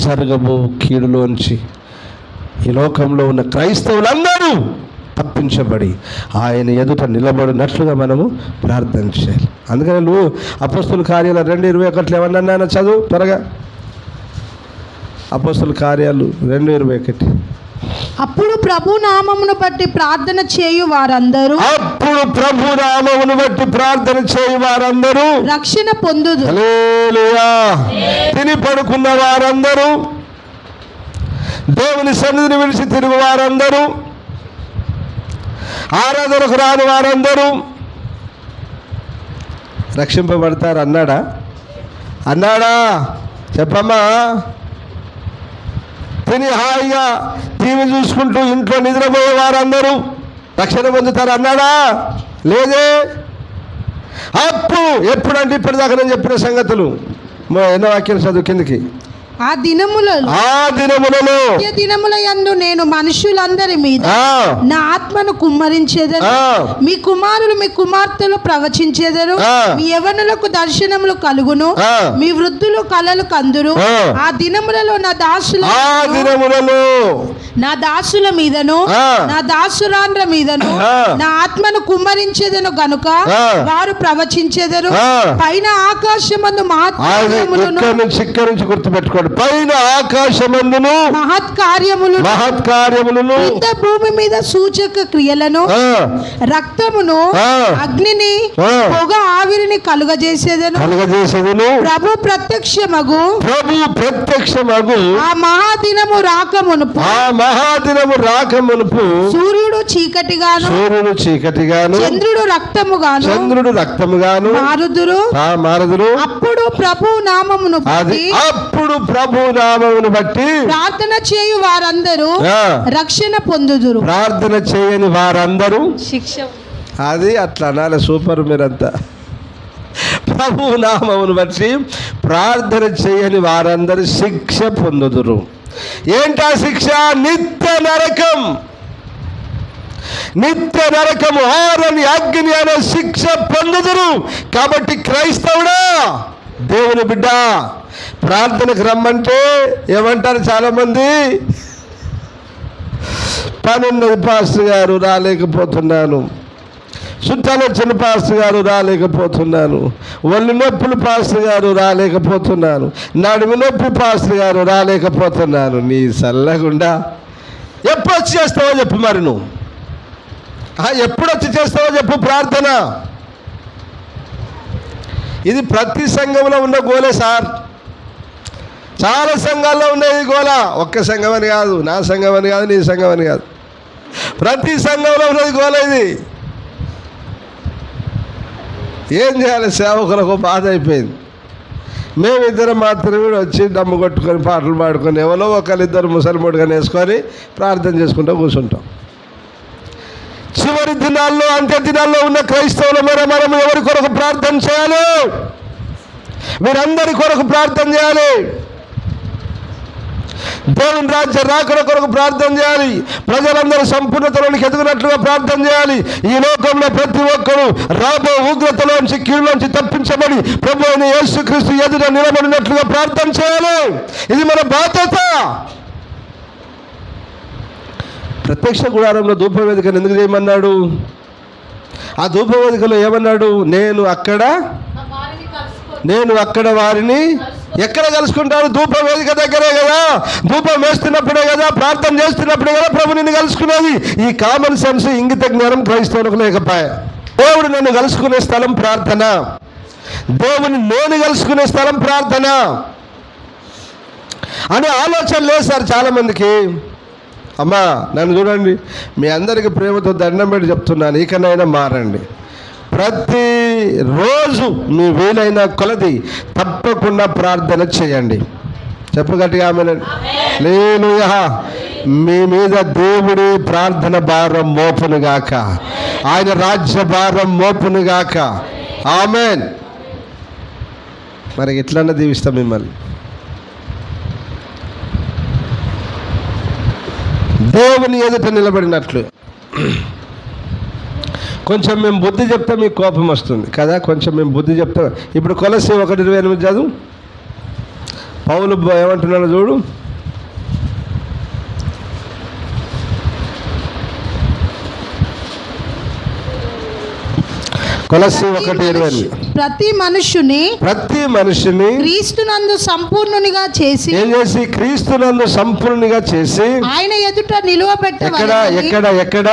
[SPEAKER 2] జరగబో కీడులోంచి ఈ లోకంలో ఉన్న క్రైస్తవులందరూ తప్పించబడి ఆయన ఎదుట నిలబడినట్లుగా మనము ప్రార్థన చేయాలి. అందుకని నువ్వు అపొస్తలుల కార్యాలు 2:21 ఏమన్నా చదువు త్వరగా. అపోస్తలుల కార్యాలు 2:21.
[SPEAKER 1] అప్పుడు ప్రభు నామమును బట్టి ప్రార్థన చేయు వారందరూ రక్షణ పొందుదురు.
[SPEAKER 2] హల్లెలూయా. తిని పడుకున్న వారందరూ, దేవుని సన్నిధిని విడిచి తిరుగు వారందరూ, ఆరాధనకు రాని వారందరూ రక్షింపబడతారు అన్నాడా చెప్పమ్మా. తిని హాయిగా టీవీ చూసుకుంటూ ఇంట్లో నిద్రపోయే వారందరూ రక్షణ పొందుతారు అన్నాడా? లేదే. ఎప్పుడంటే ఇప్పటిదాకా నేను చెప్పిన సంగతులు ఎన్నో వాక్యాలు చదువు కిందకి.
[SPEAKER 1] ఆ దినములలో దినముల యందు నేను మనుషులందరి మీద నా ఆత్మను కుమ్మరించేదను. మీ కుమారులు మీ కుమార్తెలు ప్రవచించేదరు. మీ యవ్వనులకు దర్శనములు కలుగును. మీ వృద్ధులు కలలు కందురు. ఆ దినములలో నా దాసుల మీదను నా దాసురాండ్ర మీదను నా ఆత్మను కుమ్మరించేదను గనుక వారు ప్రవచించేదరు. పైన ఆకాశమందు
[SPEAKER 2] గుర్తుపెట్టుకోండి, పైన ఆకాశమందును మహత్కార్యములను
[SPEAKER 1] భూమి మీద సూచక క్రియలను రక్తమును అగ్నిని పొగ ఆవిరిని కలుగజేసేదను. ప్రభు ప్రత్యక్షమగు ఆ మహాదినము రాకమునుపు సూర్యుడు చీకటిగాను చంద్రుడు రక్తముగాను మారుదురు. అప్పుడు ప్రభు నామమును బట్టి ప్రార్థన చేయు వారందరూ రక్షణ పొందుదురు.
[SPEAKER 2] ప్రార్థన చేయని వారందరూ శిక్ష. అది అట్లా అనాలి. సూపర్. మీరంతా ప్రభు నామమును బట్టి ప్రార్థన చేయని వారందరూ శిక్ష పొందుదురు. ఏంటా శిక్ష? నిత్య నరకము, ఆరని అగ్ని అనే శిక్ష పొందుదురు. కాబట్టి క్రైస్తవుడా, దేవుని బిడ్డ, ప్రార్థనకు రమ్మంటే ఏమంటారు చాలామంది? పనున్నది పాస్టర్ గారు, రాలేకపోతున్నాను. చుట్టాలు వచ్చిన పాస్టర్ గారు, రాలేకపోతున్నాను. ఒళ్ళు నొప్పులు పాస్టర్ గారు, రాలేకపోతున్నాను. నడుము నొప్పి పాస్టర్ గారు, రాలేకపోతున్నాను. నీ చల్లగుండా ఎప్పుడు వచ్చి చేస్తావో చెప్పు. మరి నువ్వు ఎప్పుడు వచ్చి చేస్తావో చెప్పు ప్రార్థన. ఇది ప్రతి సంఘంలో ఉన్న గోలే సార్. చాలా సంఘాల్లో ఉండేది గోల. ఒక్క సంఘం అని కాదు, నా సంఘం అని కాదు, నీ సంఘం అని కాదు, ప్రతి సంఘంలో ఉన్నది గోల ఇది. ఏం చేయాలి? సేవకులకు బాధ అయిపోయింది. మేమిద్దరం మాత్రమే వచ్చి దమ్ము కొట్టుకొని పాటలు పాడుకొని ఎవరో ఒకరిద్దరు ముసలిమూడుగా వేసుకొని ప్రార్థన చేసుకుంటూ కూర్చుంటాం. చివరి దినాల్లో, అంత్య దినాల్లో ఉన్న క్రైస్తవుల మనం ఎవరి కొరకు ప్రార్థన చేయాలి? మీరందరి కొరకు ప్రార్థన చేయాలి. దేవుని రాజ్య రాకడ కొరకు ప్రార్థన చేయాలి. ప్రజలందరూ సంపూర్ణతలోనికి ఎదుగునట్లుగా ప్రార్థన చేయాలి. ఈ లోకంలో ప్రతి ఒక్కరూ రాబో ఉగ్రతలోంచి, కీడులోంచి తప్పించబడి ప్రభు అయిన యేసుక్రీస్తు ఎదుట నిలబడినట్లుగా ప్రార్థన చేయాలి. ఇది మన బాధ్యత. ప్రత్యక్ష గుడారంలో ధూపవేదికను ఎందుకు చేయమన్నాడు? ఆ ధూపవేదికలో ఏమన్నాడు? నేను అక్కడ వారిని ఎక్కడ కలుసుకుంటాడు? ధూపవేదిక దగ్గరే కదా. ధూపం వేస్తున్నప్పుడే కదా, ప్రార్థన చేస్తున్నప్పుడే కదా ప్రభు నిన్ను కలుసుకునేది. ఈ కామన్ సెన్స్, ఇంగిత జ్ఞానం క్రైస్తవులకు లేకపోయా. దేవుడు నన్ను కలుసుకునే స్థలం ప్రార్థన. దేవుని నేను కలుసుకునే స్థలం ప్రార్థన అనే ఆలోచన లేదు సార్ చాలామందికి. అమ్మా నన్ను చూడండి, మీ అందరికీ ప్రేమతో దండం పెట్టి చెప్తున్నాను, ఇకనైనా మారండి. ప్రతిరోజు మీ వీలైన కొలది తప్పకుండా ప్రార్థన చేయండి. చెప్పు గట్టిగా ఆమేన్. హల్లెలూయా. మీ మీద దేవుడి ప్రార్థన భారం మోపునుగాక, ఆయన రాజ్య భారం మోపునుగాక. ఆమేన్. మరి ఎట్లన్నా దీవిస్తాం మిమ్మల్ని. దేవుని ఎదుట నిలబడినట్లు. కొంచెం మేము బుద్ధి చెప్తే మీకు కోపం వస్తుంది కదా. కొంచెం మేము బుద్ధి చెప్తాం. ఇప్పుడు కొలసి 1:28 చదువు. పౌలు ఏమంటున్నాడు చూడు. కొలస్సీ 1:20.
[SPEAKER 1] ప్రతి మనుష్యుని క్రీస్తునందు సంపూర్ణునిగా చేసి
[SPEAKER 2] ఏం చేసి? క్రీస్తునందు సంపూర్ణిగా చేసి
[SPEAKER 1] ఆయన ఎదుట నిలువబెట్టవలెనని.
[SPEAKER 2] ఎక్కడ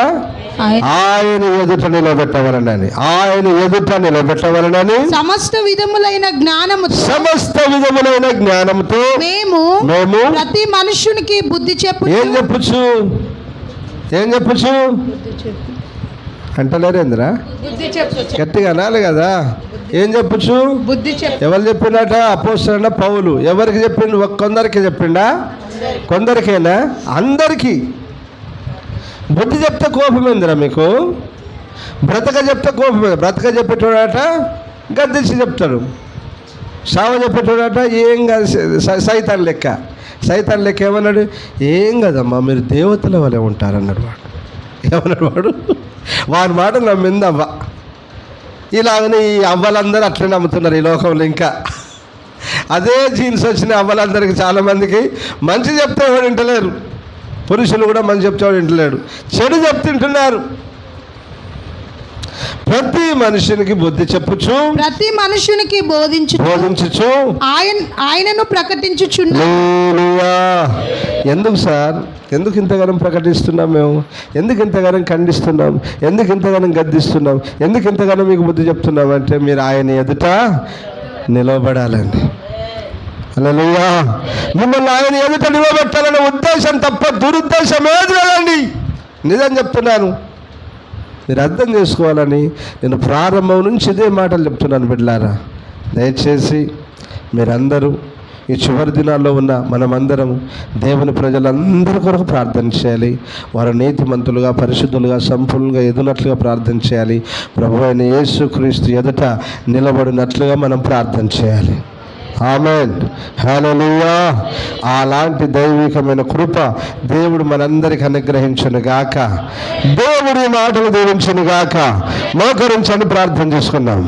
[SPEAKER 2] ఆయన ఎదుట నిలబెట్టవలనని. ఆయన ఎదుట నిలబెట్టవలనని
[SPEAKER 1] సమస్త విధములైన జ్ఞానముతో మేము ప్రతి మనుష్యునికి బుద్ధి చెప్పు.
[SPEAKER 2] ఏం చెప్పచ్చు అంటలేరేంద్రా? గట్టిగా అనాలి కదా. ఏం చెప్పచ్చు? ఎవరు చెప్పిండట? అపోస్తలుడైన పౌలు. ఎవరికి చెప్పిండు? కొందరికి చెప్పిండా? కొందరికేనా? అందరికీ. బుద్ధి చెప్తే కోపమేందిరా మీకు? బ్రతక చెప్తే కోపమే. బ్రతక చెప్పేటోడట గద్దించి చెప్తాడు. సావ చెప్పేటోడట ఏం కాదు, సైతాన్ లెక్క ఏమన్నాడు? ఏం కదమ్మా, మీరు దేవతల వలె ఉంటారన్నాడు వాడు. ఏమన్నాడు వాడు? వాడి మాట నమ్మింది అవ్వ. ఇలాగనే ఈ అవ్వలందరూ అట్లే నమ్ముతున్నారు ఈ లోకంలో. ఇంకా అదే జీన్స్ వచ్చిన అవ్వలందరికీ చాలామందికి మంచి చెప్తే వాడు వింటలేరు. పురుషులు కూడా మంచి చెప్తే వింటలేడు, చెడు చెప్తుంటున్నారు. ప్రతి మనుషునికి బుద్ధి చెప్పుచు, ప్రతి మనుషునికి బోధించుచు ఆయనను ప్రకటించుచున్నాము. ఎందుకు సార్? ఎందుకు ఇంతగానం ప్రకటిస్తున్నాం మేము? ఎందుకు ఇంతగానం ఖండిస్తున్నాం? ఎందుకు ఇంతగానం గద్దిస్తున్నాం? ఎందుకు ఇంతగానం మీకు బుద్ధి చెప్తున్నాం అంటే మీరు ఆయన ఎదుట నిలబడాలండి. హల్లెలూయా. మిమ్మల్ని ఆయన ఎదుట నిలబెట్టాలనే ఉద్దేశం తప్ప దురుద్దేశం ఏది లేదండి. నిజం చెప్తున్నాను, మీరు అర్థం చేసుకోవాలని నేను ప్రారంభం నుంచి ఇదే మాటలు చెప్తున్నాను. బిడ్డలారా, దయచేసి మీరందరూ ఈ చివరి దినాల్లో ఉన్న మనమందరం దేవుని ప్రజలందరి కొరకు ప్రార్థన చేయాలి. వారు నీతిమంతులుగా, పరిశుద్ధులుగా, సంపూర్ణంగా ఎదునట్లుగా ప్రార్థన చేయాలి. ప్రభువైన యేసుక్రీస్తు ఎదుట నిలబడినట్లుగా మనం ప్రార్థన చేయాలి. ఆమేన్. హల్లెలూయా. అలాంటి దైవికమైన కృప దేవుడు మనందరికి అనుగ్రహించును గాక. దేవుడి మాటలు దీవించును గాక. మోకరించండి, ప్రార్థన చేసుకుందాం.